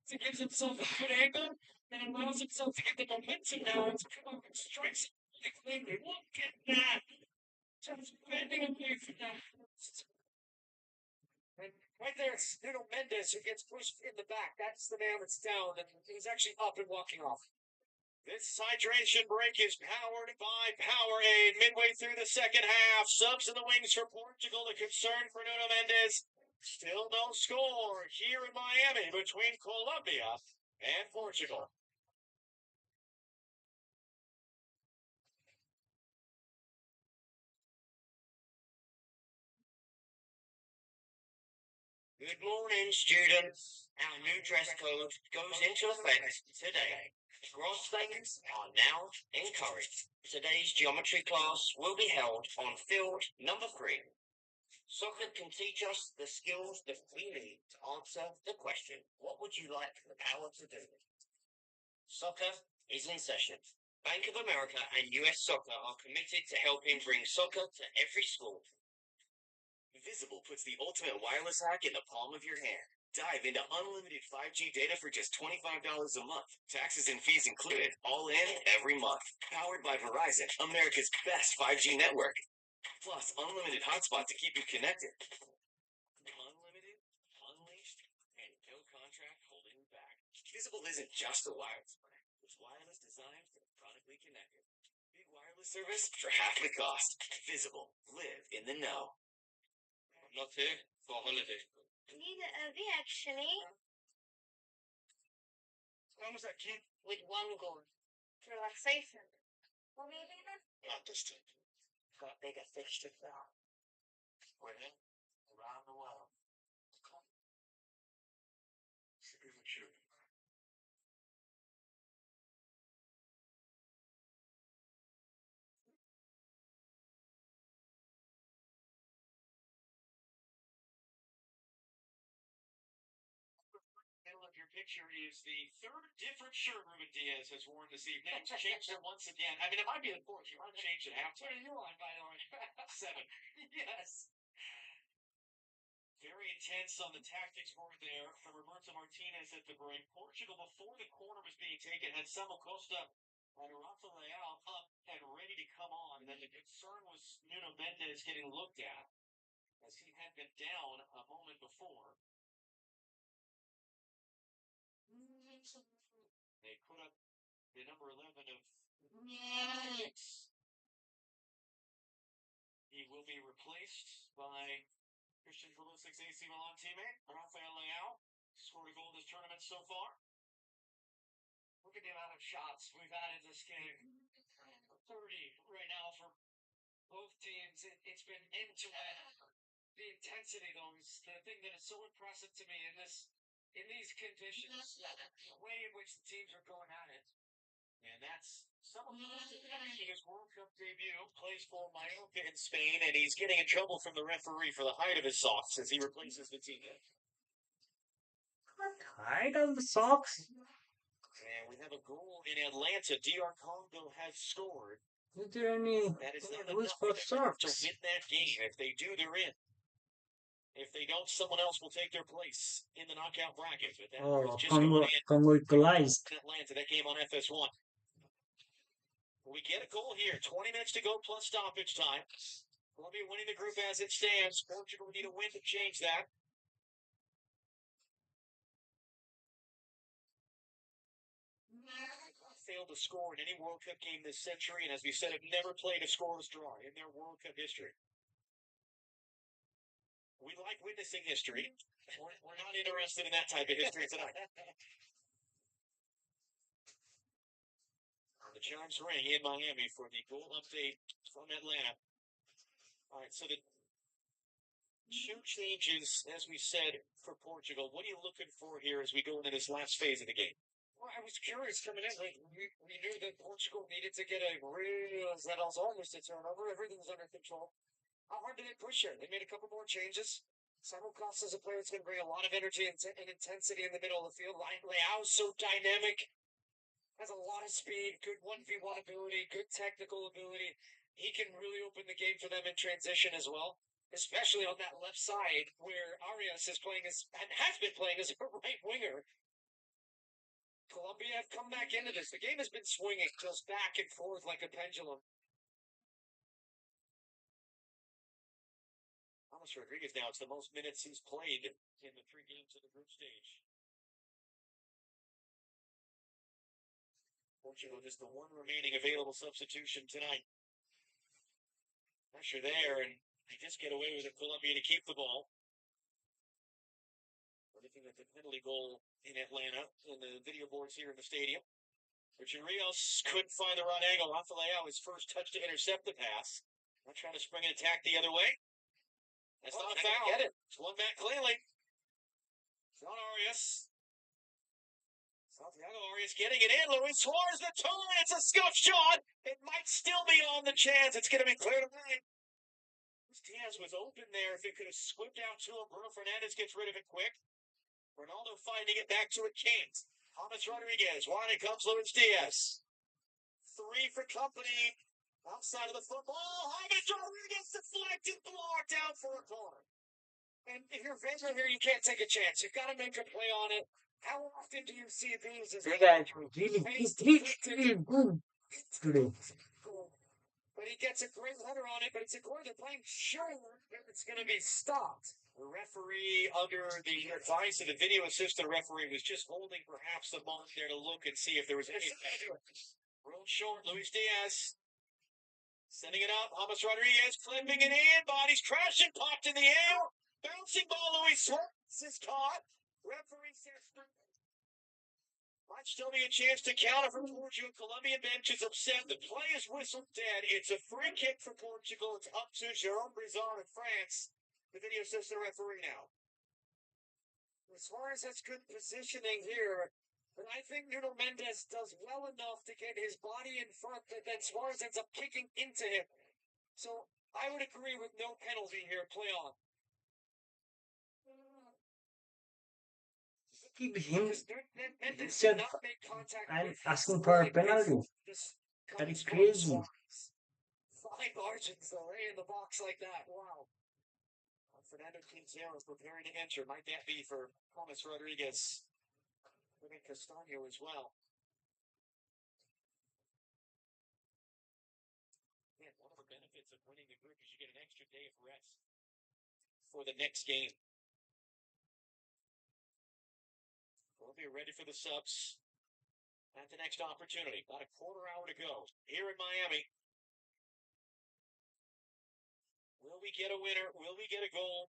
So he gives himself a good angle and allows himself to get the momentum now and to come up and strikes it cleanly. Look at that. Just bending away from that. And right there, it's Nuno Mendes who gets pushed in the back. That's the man that's down, and he's actually up and walking off. This hydration break is powered by Powerade. Midway through the second half, subs in the wings for Portugal. The concern for Nuno Mendes. Still no score here in Miami between Colombia and Portugal. Good morning, students. Our new dress code goes into effect today. Grass stains are now encouraged. Today's geometry class will be held on field number 3. Soccer can teach us the skills that we need to answer the question, what would you like the power to do? Soccer is in session. Bank of America and US Soccer are committed to helping bring soccer to every school. Visible puts the ultimate wireless hack in the palm of your hand. Dive into unlimited 5G data for just $25 a month. Taxes and fees included, all in every month. Powered by Verizon, America's best 5G network. Plus, unlimited hotspot to keep you connected. Unlimited, unleashed, and no contract holding you back. Visible isn't just a wireless brand. It's wireless designed for chronically connected. Big wireless service for half the cost. Visible. Live in the know. Not here for holiday. Need a reactioning When was that kid? with one goal. Relaxation. What do you do? Not this time. Got bigger fish to fry. Where? Around the world. Should be mature. Of your picture is the third different shirt Ruben Diaz has worn this evening. He's changed it once again. I mean, it might be the fourth. You might change it half. What are you on, by the way? 7. Yes. Very intense on the tactics board there from Roberto Martinez at the break. Portugal, before the corner was being taken, had Samuel Costa and Rafa Leao up and ready to come on. And then the concern was Nuno Mendes getting looked at as he had been down a moment before. They put up the number 11 of X. He will be replaced by Christian Pulisic's AC Milan teammate, Rafael Leao. Scored a goal this tournament so far. Look at the amount of shots we've had in this game. 30 right now for both teams. It's been end-to-end. The intensity, though, is the thing that is so impressive to me in these conditions. The way in which the teams are going at it. And that's someone making his World Cup debut, plays for Mallorca in Spain, and he's getting in trouble from the referee for the height of his socks as he replaces the team. Height of the socks? And we have a goal in Atlanta. DR Congo has scored. Is there any That is not rules enough for to socks? win that game. If they do, they're in. If they don't, someone else will take their place in the knockout bracket. But that was Oh, just going in Congo equalized. Atlanta. That game on FS1. We get a goal here. 20 minutes to go plus stoppage time. Colombia winning the group as it stands. Portugal need a win to change that. Failed to score in any World Cup game this century, and as we said, have never played a scoreless draw in their World Cup history. We like witnessing history. We're not interested in that type of history tonight. The chimes ring in Miami for the goal update from Atlanta. All right, so the two changes, as we said, for Portugal. What are you looking for here as we go into this last phase of the game? Well, I was curious coming in. Like, we knew that Portugal needed to get a real that was almost a turnover. Everything's under control. How hard did they push here? They made a couple more changes. Samuel Costa is a player that's going to bring a lot of energy and intensity in the middle of the field. Leao's so dynamic, has a lot of speed, good 1v1 ability, good technical ability. He can really open the game for them in transition as well, especially on that left side where Arias is playing and has been playing as a right winger. Colombia have come back into this. The game has been swinging just back and forth like a pendulum. Thomas Rodriguez now, it's the most minutes he's played in the 3 games of the group stage. Portugal just the one remaining available substitution tonight. Pressure there, and they just get away with it. Colombia to keep the ball. We're looking at the penalty goal in Atlanta in the video boards here in the stadium. Richard Rios couldn't find the right angle. Rafa Leao, his first touch to intercept the pass. Not trying to spring an attack the other way. That's not a foul. Get it. It's one back clearly. It's on Arias. Santiago Arias getting it in. Luis Suarez the turn. It's a scuff shot. It might still be on the chance. It's going to be cleared away. Diaz was open there. If it could have slipped out to him, Bruno Fernandes gets rid of it quick. Ronaldo finding it back to it, can't. Thomas Rodriguez. Wide it comes Luis Diaz. 3 for company. Outside of the football. James Rodriguez deflected, blocked out for a corner. And if you're Vader here, you can't take a chance. You've got to make a play on it. How often do you see these as They got really good today. but he gets a great header on it, but it's a goal they're playing sure it's going to be stopped. The referee, under the advice of the video assistant referee, was just holding perhaps a moment there to look and see if there was any. Rolled short, Luis Diaz. Sending it up, James Rodriguez clipping it in, bodies crashing, popped in the air. Bouncing ball, Luis Suarez is caught. Referee says might still be a chance to counter for Portugal. Colombian bench is upset. The play is whistled dead. It's a free kick for Portugal. It's up to Jérôme Brizard of France, the video assistant referee now. Suarez has good positioning here, but I think Nuno Mendes does well enough to get his body in front that then Suarez ends up kicking into him. So I would agree with no penalty here. Play on. Keep him Mendes said, did not make contact I'm with asking his for a leg. penalty. This That comes is from crazy. Suarez. 5 margins though, in the box like that. Wow. Fernando Quintero preparing to enter. Might that be for James Rodriguez? Maybe Castaño as well. Yeah, one of the benefits of winning the group is you get an extra day of rest for the next game. Colombia ready for the subs at the next opportunity. About a quarter hour to go here in Miami. Will we get a winner? Will we get a goal?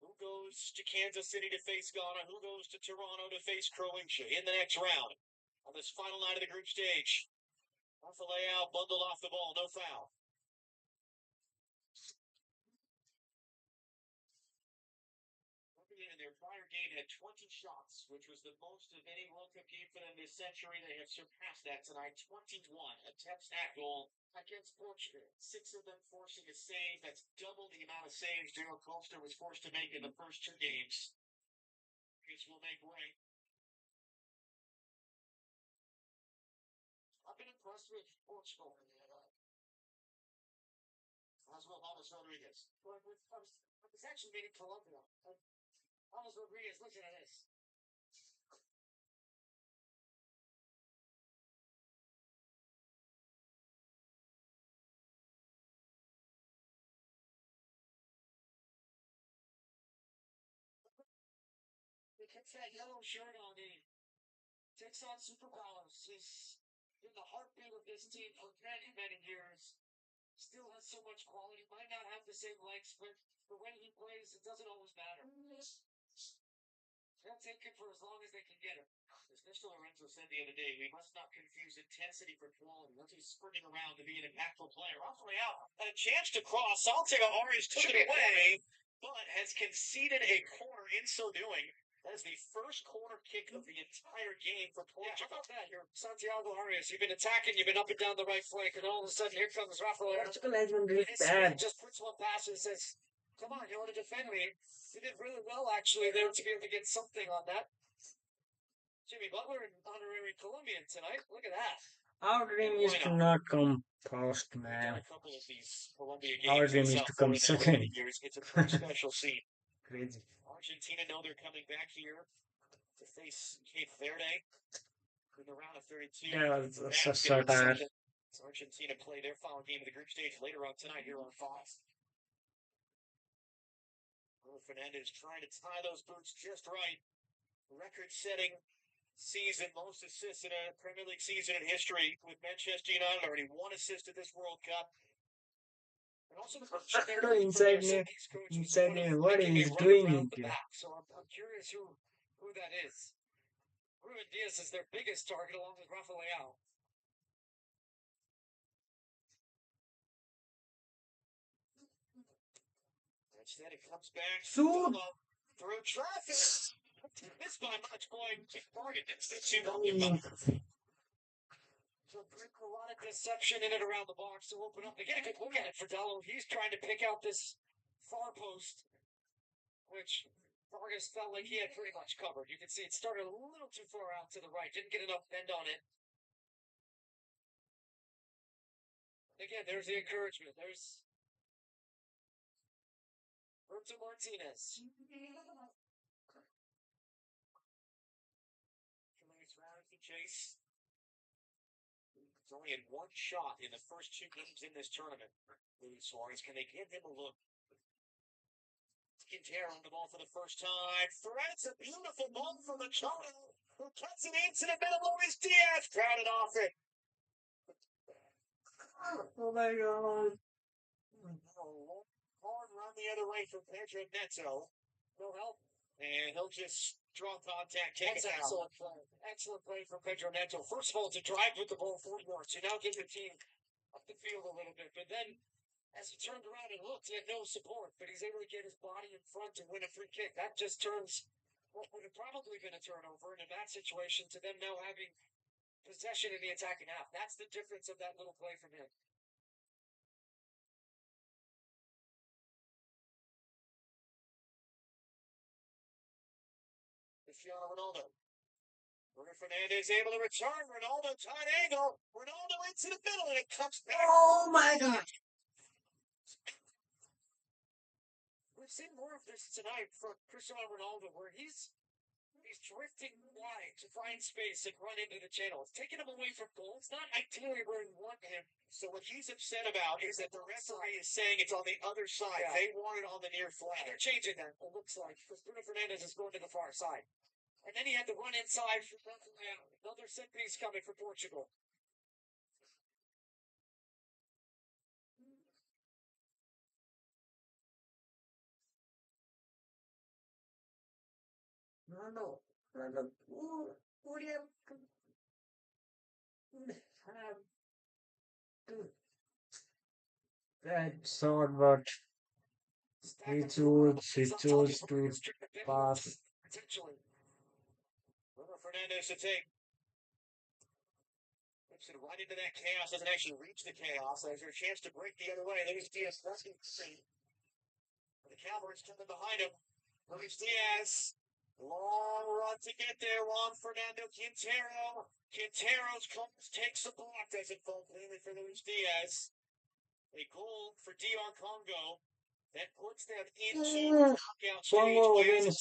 Who goes to Kansas City to face Ghana? Who goes to Toronto to face Croatia in the next round? On this final night of the group stage. Rafael bundled off the ball, no foul. In their prior game had 20 shots, which was the most of any World Cup game for them this century. They have surpassed that tonight. 21 attempts at goal against Portugal. 6 of them forcing a save. That's double the amount of saves Diego Costa was forced to make in the first 2 games. This will make way. I've been impressed with Portugal. As well, James Rodriguez. I was actually meeting Colombia. James Rodriguez, listen to this. He gets that yellow shirt on, he takes on superpowers. He's in the heartbeat of this team for many, many years. Still has so much quality. Might not have the same legs, but when he plays, it doesn't always matter. They'll take him for as long as they can get him. As Mr. Lorenzo said the other day, we must not confuse intensity for quality. Once he's sprinting around to be an impactful player. Rafael had a chance to cross. Santiago Arias took it away, but has conceded a corner in so doing. That is the first corner kick of the entire game for Portugal. Yeah, how about that? You're Santiago Arias. You've been attacking. You've been up and down the right flank, and all of a sudden here comes Rafael. Portugal has been really He bad. just puts one pass and says, come on, you want to defend me? You did really well, actually, there to be able to get something on that. Jimmy Butler, an honorary Colombian tonight. Look at that. Our dream is to not come first, Done man. a couple of these Colombia Our games dream in is South to come Florida second. years. It's a pretty special scene. Crazy. Argentina know they're coming back here to face Cape Verde in the round of 32. Yeah, that's That's so gonna be bad. something. So Argentina play their final game of the group stage later on tonight here on Fox. Fernandez trying to tie those boots just right. Record-setting season, most assists in a Premier League season in history with Manchester United. Already 1 assist at this World Cup. And also the coach there Inside from me, inside me, what making is a run doing around it the here? back. So I'm curious who that is. Ruben Diaz is their biggest target along with Rafael. Instead, it comes back Shoot. through traffic. Missed by much point. Target. It's the 2 So a lot of deception in it around the box to open up. They get a good look at it for Dello. He's trying to pick out this far post, which Vargas felt like he had pretty much covered. You can see it started a little too far out to the right. Didn't get enough bend on it. Again, there's the encouragement. There's Roberto Martinez. Nice round to chase. He's only had one shot in the first two games in this tournament. Luis Suarez, can they give him a look? Quintero on the ball for the first time. Threads a beautiful ball from Machado, who cuts it into the middle. Luis Diaz crowded off it. Oh my god. Hard run the other way from Pedro Neto. No help. And he'll just draw contact. That's excellent play. Excellent play from Pedro Neto. First of all, to drive with the ball forward, to now get the team up the field a little bit. But then, as he turned around and looked, he had no support. But he's able to get his body in front to win a free kick. That just turns what would have probably been a turnover in that situation to them now having possession in the attacking half. That's the difference of that little play from him. Cristiano Ronaldo. Bruno Fernandes able to return. Ronaldo tight angle. Ronaldo into the middle and it comes back. Oh my god. We've seen more of this tonight from Cristiano Ronaldo where he's drifting wide to find space and run into the channel. It's taking him away from goal. It's not ideally where you want him. So what he's upset about is that the referee is saying it's on the other side. Yeah. They want it on the near flag. They're changing that, it looks like, because Bruno Fernandes is going to the far side. And then he had to run inside for another set piece coming for Portugal. No. What do you have? That's not what he chose to pass. Potentially. Bruno Fernandes to take. Flips it right into that chaos. Doesn't actually reach the chaos. There's a chance to break the other way. There's Diaz. That's the The Cowboys coming behind him. Luis Diaz. Long run to get there. Juan Fernando Quintero. Quintero's comes, takes the block. Doesn't fall cleanly for Luis Diaz. A goal for DR Congo that puts them into the knockout stage.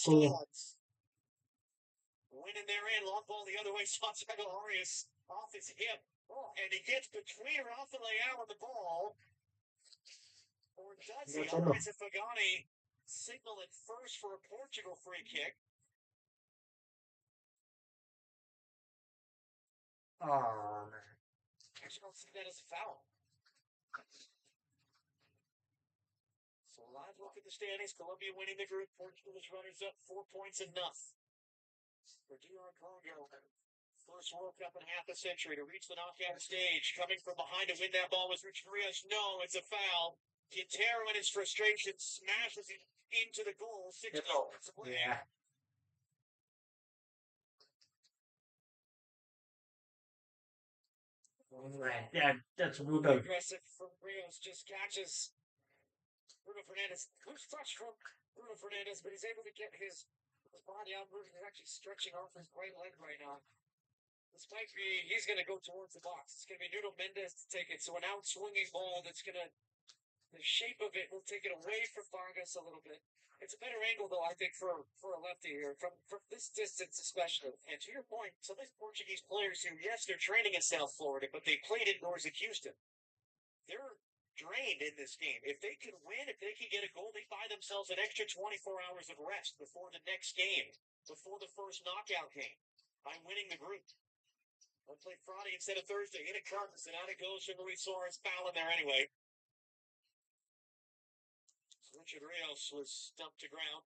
Winning their in. Long ball the other way. Santiago Arias off his hip. Oh, and he gets between Rafa Leao and the ball. Or does he? Lorenzo Fagani signal at first for a Portugal free kick. Oh, Actually, I don't see that as a foul. So live look at the standings. Colombia winning the group. Portugal is runners up 4 points enough. For DR Congo, first World Cup in half a century to reach the knockout stage. Coming from behind to win that ball was Richard Rios. No, it's a foul. Quintero in his frustration smashes it into the goal. 6 points away. yeah. Right, that's brutal. Aggressive from Rios, just catches Bruno Fernandes. Loose touch from Bruno Fernandes, but he's able to get his body out. He's actually stretching off his right leg right now. This might be, he's going to go towards the box. It's going to be Nuno Mendes to take it. So an out swinging ball that's going to, the shape of it will take it away from Vargas a little bit. It's a better angle, though, I think, for a lefty here, from this distance especially. And to your point, some of these Portuguese players who, yes, they're training in South Florida, but they played indoors at Houston. They're drained in this game. If they could win, if they could get a goal, they buy themselves an extra 24 hours of rest before the next game, before the first knockout game, by winning the group. They'll play Friday instead of Thursday. In it comes, and out it goes from Luis Suarez, fouling there anyway. Richard Rios was dumped to ground.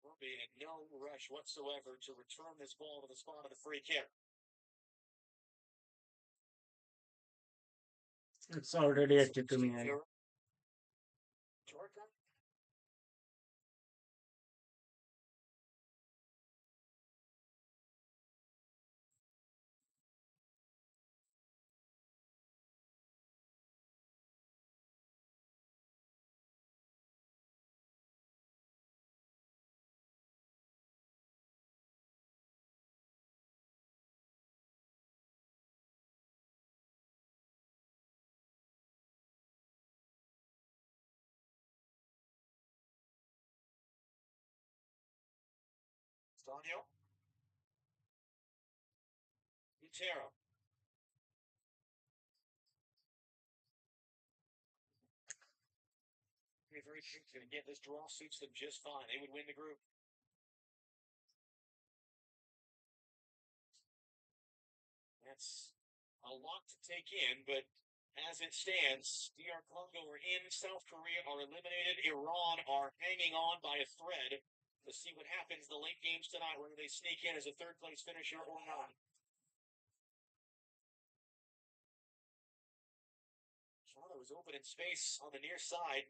Will be in no rush whatsoever to return this ball to the spot of the free kick. It's already at to me. Jordan Stanio. Utero. Very going to get this draw suits them just fine. They would win the group. That's a lot to take in, but as it stands, DR Congo are in, South Korea are eliminated, Iran are hanging on by a thread to see what happens in the late games tonight, whether they sneak in as a third place finisher or not. Toronto is open in space on the near side.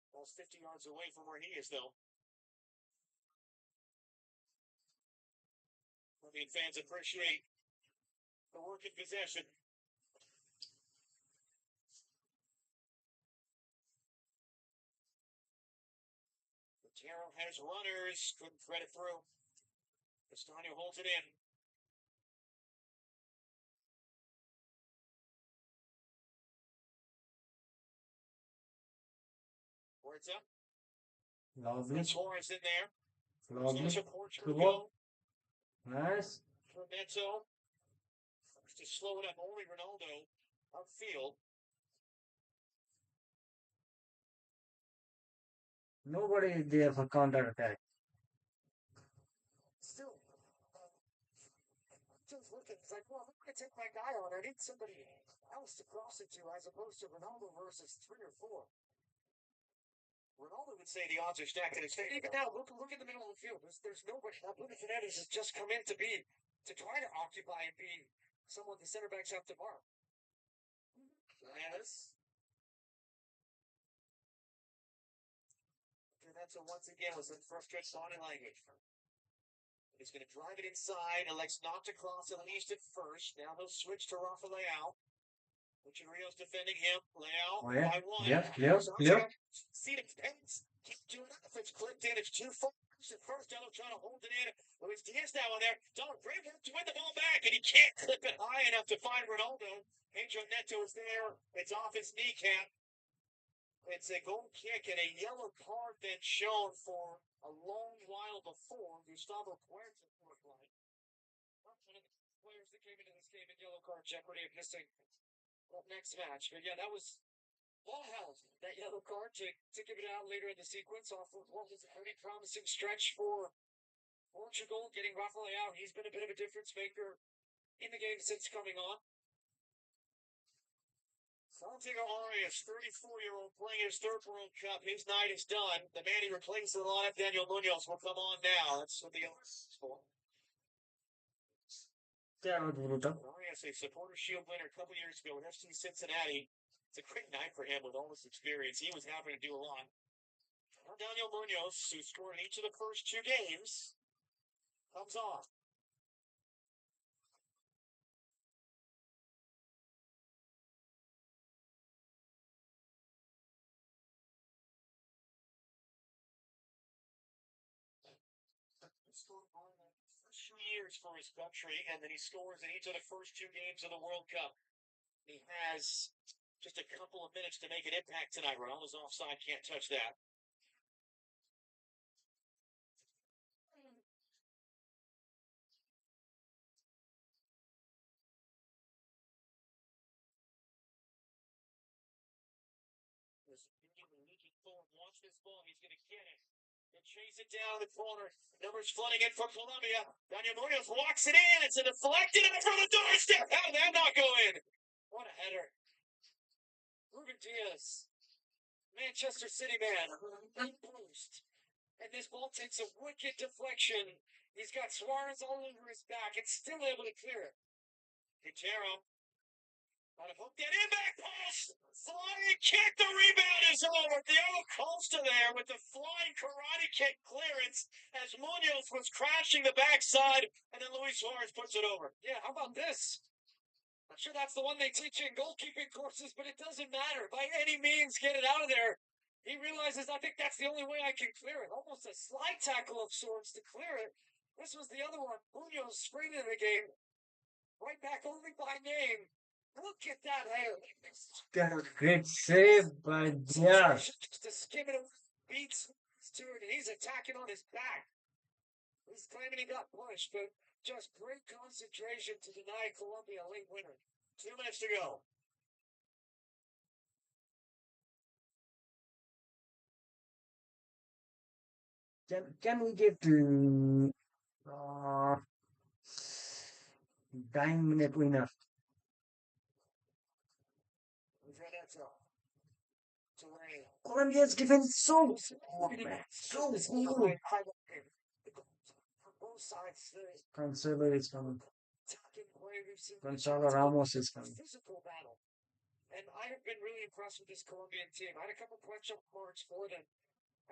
Ball's 50 yards away from where he is, though. Colombian fans appreciate the work in possession. Otero has runners, couldn't thread it through. Castaño holds it in. Where it's up. Lovely. Torres in there. Lovely. There's a Portugal. Nice. Neto. To slow it up, only Ronaldo upfield. Nobody is there for counter attack. Still, just looking, it's like, well, I'm going to take my guy on. I need somebody else to cross it to as opposed to Ronaldo versus 3 or 4. Ronaldo would say the odds are stacked in his favor. Even now, look in the middle of the field. There's nobody. Now, Bruno Fernandes has just come in to try to occupy and be someone the center backs have to mark. Fernandes. Fernandes once again was in frustrated body language. He's going to drive it inside, elects not to cross at least at first. Now he'll switch to Rafa Leao. Rios defending him. Leao by one. Clear. See the pens. Keep doing it. If it's clipped in, it's too far. At first, Dello trying to hold it in. Luis Diaz now on there. Dello great work to win the ball back, and he can't clip it high enough to find Ronaldo. Pedro Neto is there. It's off his kneecap. It's a goal kick and a yellow card then shown for a long while before. Gustavo Puerta for a flag. One of the players that came into this game in yellow card jeopardy of missing that next match. But yeah, that was all held. That yellow card to give it out later in the sequence off of what was a pretty promising stretch for Portugal, getting Rafa Leao. He's been a bit of a difference maker in the game since coming on. Santiago Arias, 34-year-old, playing his third World Cup. His night is done. The man he replaced in the lineup, Daniel Munoz, will come on now. That's what the Arias is for. Arias, a Supporter Shield winner a couple years ago with FC Cincinnati. It's a great night for him with all this experience. He was having to do a lot. Now Daniel Munoz, who scored in each of the first 2 games, comes on. Scored all the first 2 years for his country, and then he scores in each of the first 2 games of the World Cup. He has just a couple of minutes to make an impact tonight. Ronaldo's offside, can't touch that. Leaking forward, watch this ball. He's going to get it. And chase it down the corner. Numbers flooding in for Colombia. Daniel Munoz walks it in. It's a deflected in front of the doorstep. How did that not go in? What a header. Ruben Diaz, Manchester City man, boost. And this ball takes a wicked deflection. He's got Suarez all over his back and still able to clear it. Otero. Trying to hook that in back post. Flying kick. The rebound is over. Diego Costa there with the flying karate kick clearance as Munoz was crashing the backside, and then Luis Suarez puts it over. Yeah, how about this? I'm sure that's the one they teach you in goalkeeping courses, but it doesn't matter. By any means, get it out of there. He realizes, I think that's the only way I can clear it. Almost a slide tackle of sorts to clear it. This was the other one. Munoz springing in the game. Right back only by name. Look at that hair. That was great save by Diaz. To skim it beats to it, and he's attacking on his back. He's claiming he got punched, but just great concentration to deny Colombia a late winner. 2 minutes to go. Can we get to 9-minute winner? Colombia's defense is so smooth, man. So smooth. Cancelo is coming. Gonzalo Ramos is coming. Physical battle. And I have been really impressed with this Colombian team. I had a couple question marks for them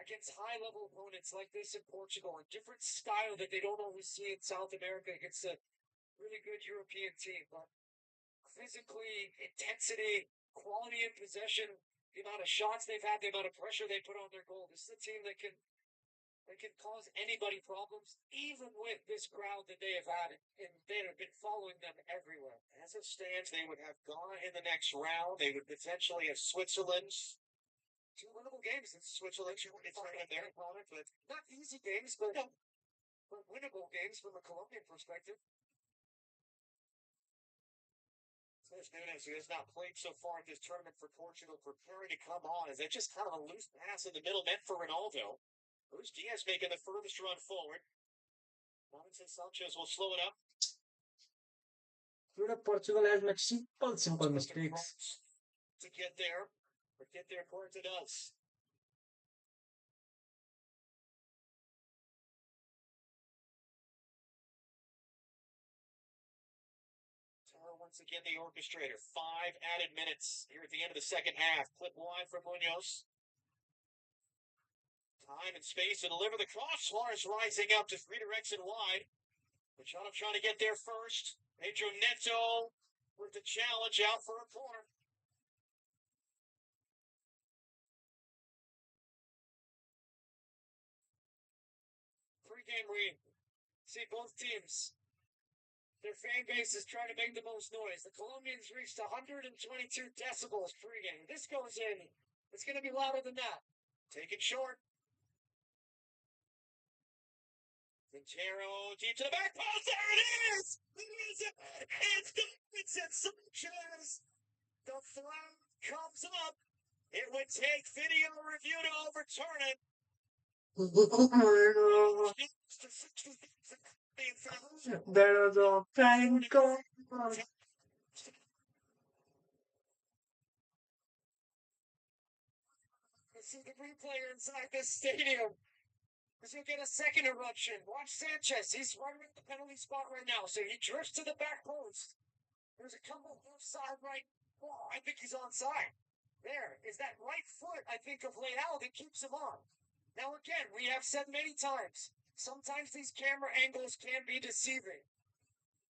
against high-level opponents like this in Portugal, a different style that they don't always see in South America against a really good European team. But physically, intensity, quality in possession, the amount of shots they've had, the amount of pressure they put on their goal. This is a team that can cause anybody problems, even with this crowd that they have had, and they have been following them everywhere. As it stands, they would have Ghana in the next round. They would potentially have Switzerland. 2 winnable games in Switzerland. It's right in their opponent, but not easy games, but winnable games from a Colombian perspective. There's Nunes, who has not played so far in this tournament for Portugal, preparing to come on. Is that just kind of a loose pass in the middle meant for Ronaldo? Luis Diaz making the furthest run forward. Robinson Sanchez will slow it up. Portugal has made simple mistakes. To get there, but get there according to us. Once again, the orchestrator. 5 added minutes here at the end of the second half. Clip wide for Munoz. Time and space to deliver the cross. Suarez rising up, just redirects it wide. Machado trying to get there first. Pedro Neto with the challenge out for a corner. Pre-game read. See both teams. Their fan base is trying to make the most noise. The Colombians reached 122 decibels pregame. This goes in. It's going to be louder than that. Take it short. Quintero deep to the back post. There it is! It's Davidson Sanchez. The flag comes up. It would take video review to overturn it. There's a thank God. See the replay inside this stadium. Because you'll get a second eruption. Watch Sanchez. He's running at the penalty spot right now. So he drifts to the back post. There's a couple offside right. Oh, I think he's onside. There is that right foot, I think, of Leal that keeps him on. Now, again, we have said many times, sometimes these camera angles can be deceiving.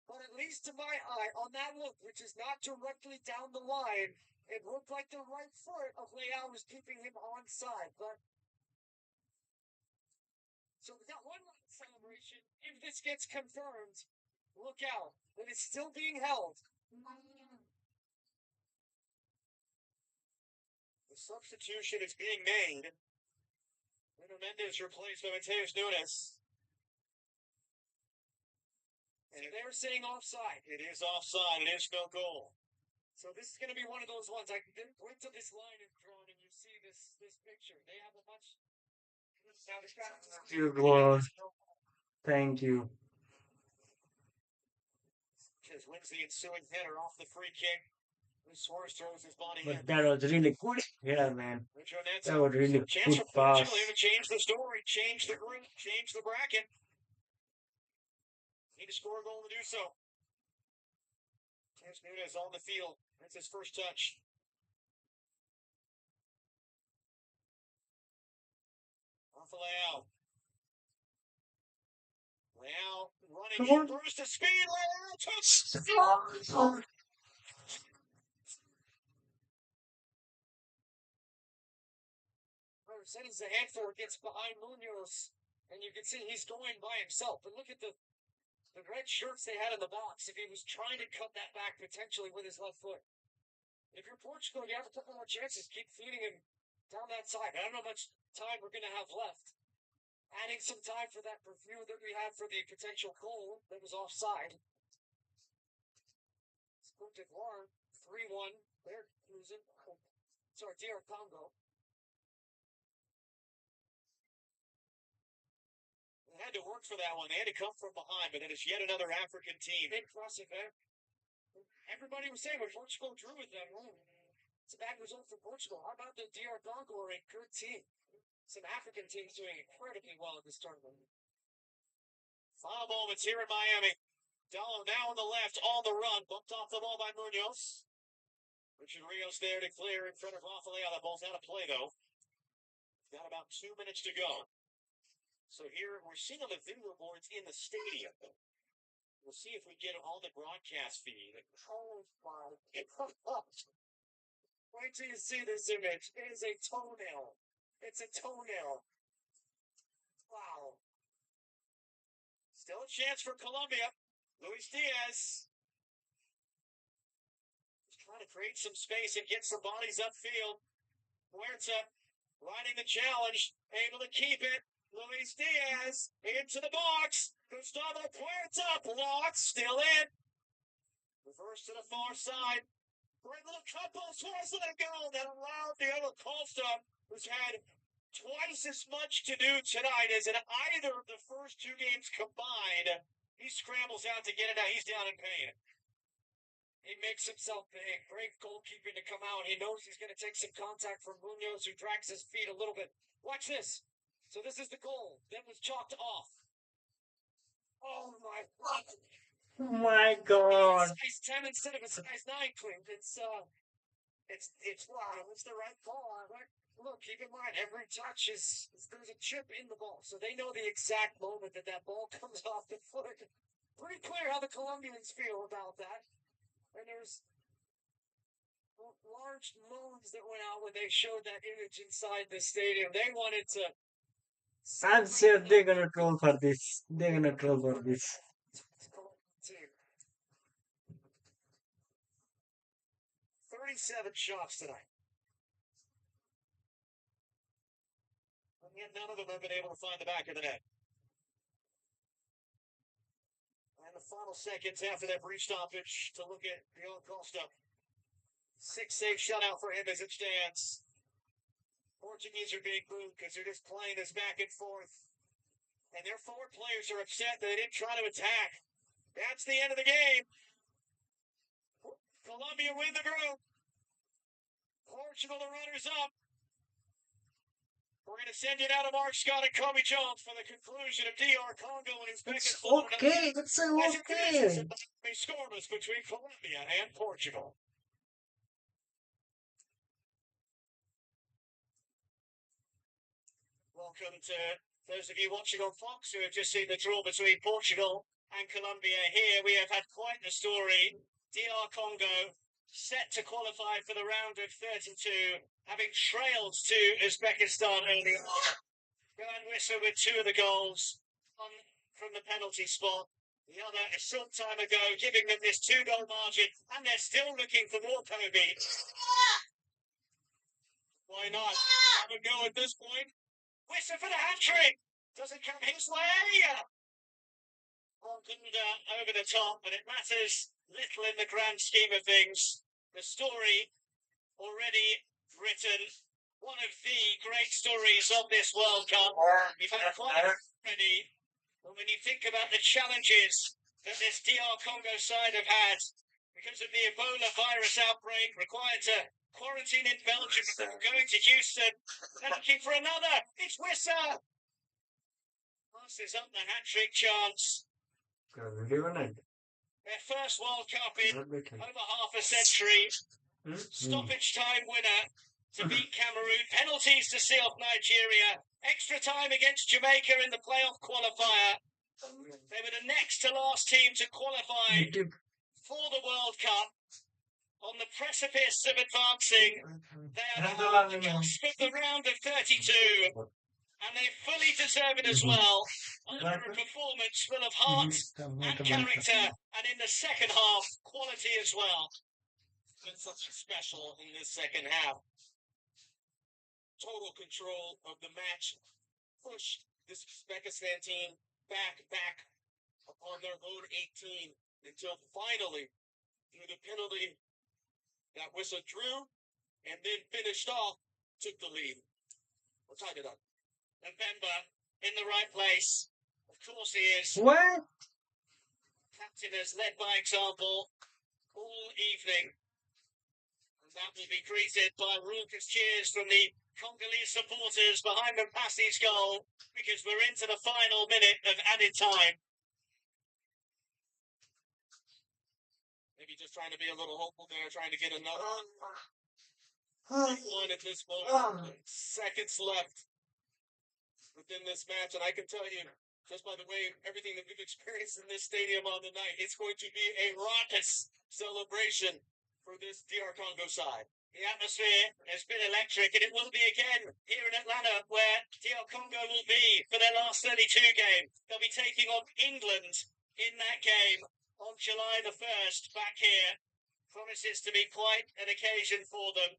But at least to my eye, on that look, which is not directly down the line, it looked like the right foot of Leal was keeping him onside. But so we got one last celebration. If this gets confirmed, look out. It is still being held. The substitution is being made. Nuno Mendes replaced by Mateus Nunes. And they're saying offside. It is offside. It is no goal. So this is going to be one of those ones. I can point to this line in front and you see this picture. They have a much... Dear God. Thank you. Just wins the ensuing header off the free kick. Suarez throws his body in. But that was really good. Yeah, man. That was really Chance good for pass. Portugal to change the story, change the group, change the bracket. Need to score a goal to do so. Here's Nunes on the field. That's his first touch. Off of Leal. Leal running, burst to speed. Leal touch. Sends the hand forward, gets behind Munoz, and you can see he's going by himself. But look at the red shirts they had in the box. If he was trying to cut that back potentially with his left foot. If you're Portugal, you have a couple more chances. Keep feeding him down that side. I don't know how much time we're going to have left. Adding some time for that review that we had for the potential goal that was offside. Cote d'Ivoire, 3-1. They're losing. Sorry, DR Congo. They had to work for that one. They had to come from behind, but then it's yet another African team. Impressive, eh? Everybody was saying when Portugal drew with them, it's a bad result for Portugal. How about the DR Congo are a good team? Some African teams doing incredibly well in this tournament. Final moments here in Miami. Dallo now on the left, on the run. Bumped off the ball by Munoz. Richard Rios there to clear in front of Rafael. That ball's out of play, though. Got about 2 minutes to go. So here we're seeing on the video boards in the stadium. We'll see if we get it on the broadcast feed. Oh my God. Wait till you see this image. It is a toenail. It's a toenail. Wow. Still a chance for Colombia. Luis Diaz. Just trying to create some space and get some bodies upfield. Huerta riding the challenge. Able to keep it. Luis Diaz into the box. Gustavo Huerta blocks. Still in. Reverse to the far side. Great little couple towards the goal that allowed Diego Costa, who's had twice as much to do tonight as in either of the first two games combined. He scrambles out to get it out. He's down in pain. He makes himself big. Great goalkeeping to come out. He knows he's going to take some contact from Munoz, who drags his feet a little bit. Watch this. So this is the goal. That was chalked off. Oh my God. Oh my God. Size 10 instead of a size 9, Clint. It's wow. It's the right call. Look, keep in mind, every touch there's a chip in the ball. So they know the exact moment that ball comes off the foot. Pretty clear how the Colombians feel about that. And there's large moans that went out when they showed that image inside the stadium. They wanted to. I'm sure they're gonna troll for this. They're gonna troll for this. 37 shots tonight. And yet none of them have been able to find the back of the net. And the final seconds after that brief stoppage to look at Diego Costa. 6-save shutout for him as it stands. Portuguese are being booed because they're just playing this back and forth. And their forward players are upset that they didn't try to attack. That's the end of the game. Colombia win the group. Portugal the runners up. We're going to send it out to Mark Scott and Kobe Jones for the conclusion of DR Congo and It's Uzbekistan. okay. It's okay. Scoreless between Colombia and Portugal. Welcome to those of you watching on Fox who have just seen the draw between Portugal and Colombia. Here we have had quite the story. DR Congo set to qualify for the round of 32, having trailed to Uzbekistan earlier on. Johan Wissa with 2 of the goals, one from the penalty spot, the other a short time ago, giving them this 2-goal margin, and they're still looking for more Kobe. Why not? Have a go at this point. Wissa for the hat-trick! Doesn't come his way! Over the top, but it matters little in the grand scheme of things. The story already written, one of the great stories of this World Cup. We've had quite already, but when you think about the challenges that this DR Congo side have had because of the Ebola virus outbreak, required to quarantine in Belgium before going to Houston, they're looking for another. It's Wissa! Passes up the hat-trick chance. Their first World Cup in over half a century. Stoppage time winner to beat Cameroon. Penalties to see off Nigeria. Extra time against Jamaica in the playoff qualifier. They were the next to last team to qualify for the World Cup. On the precipice of advancing, they are now on the cusp of the round of 32. And they fully deserve it as well. After a performance full of heart and character, and in the second half, quality as well. Been something special in this second half. Total control of the match. Pushed this Uzbekistan team back upon their own 18 until finally, through the penalty that Wissa drew and then finished off, took the lead. We'll tie it up. November in the right place. Of course he is. What? Captain has led by example all evening. And that will be greeted by raucous cheers from the Congolese supporters behind Mpassi's goal, because we're into the final minute of added time. Maybe just trying to be a little hopeful there, trying to get another one at this moment. Seconds left within this match, and I can tell you, just by the way, everything that we've experienced in this stadium on the night, it's going to be a raucous celebration for this DR Congo side. The atmosphere has been electric, and it will be again here in Atlanta, where DR Congo will be for their last 32 game. They'll be taking on England in that game on July the 1st, back here. Promises to be quite an occasion for them.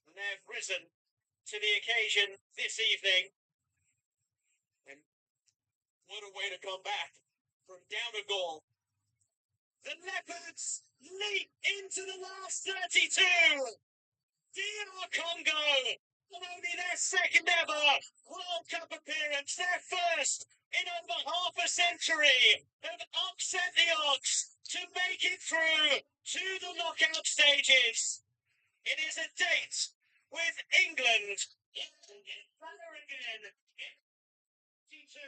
And they've risen to the occasion this evening. And what a way to come back from down a goal. The Leopards leap into the last 32. DR Congo, not only their second ever World Cup appearance, their first in over half a century, have upset the odds to make it through to the knockout stages. It is a date with England in Atlanta again in 22.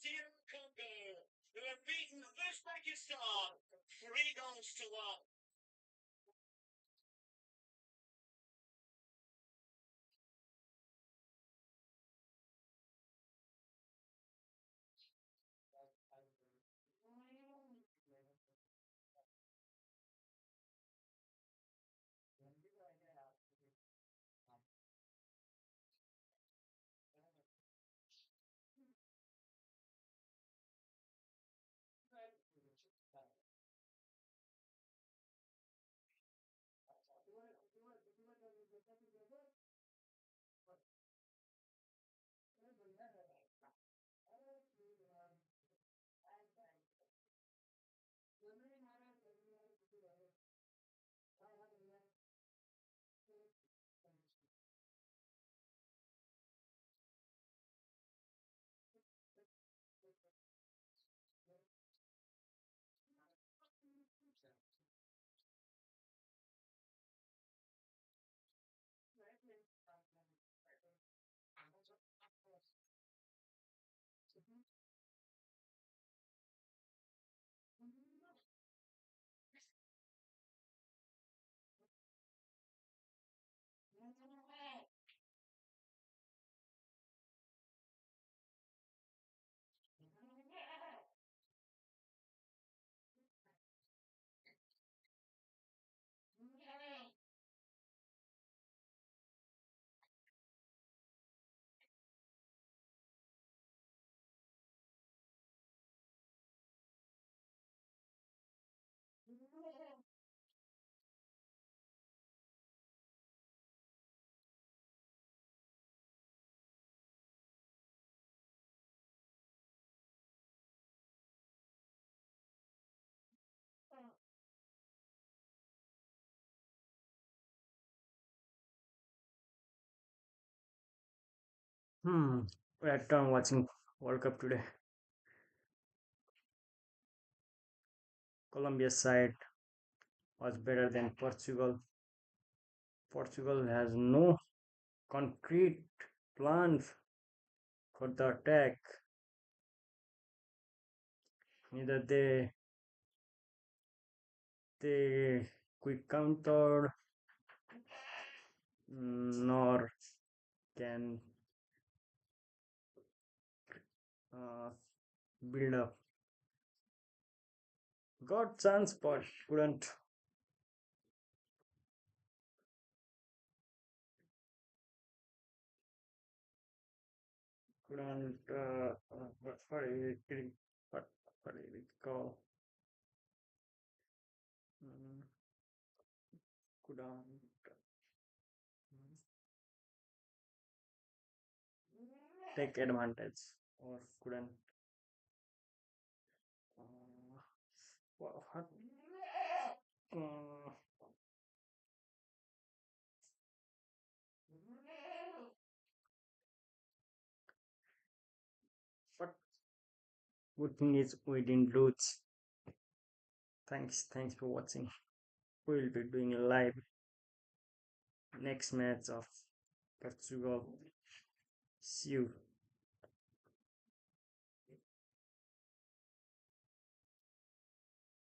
DR Congo, who have beaten Uzbekistan 3-1. We are done watching World Cup today. Colombia side was better than Portugal. Portugal has no concrete plan for the attack. Neither they quick counter nor can build up. Got chance but couldn't what do you call couldn't take advantage or couldn't. Uh, what? Uh, but good thing is we didn't lose. Thanks for watching. We'll be doing a live next match of Portugal. See you.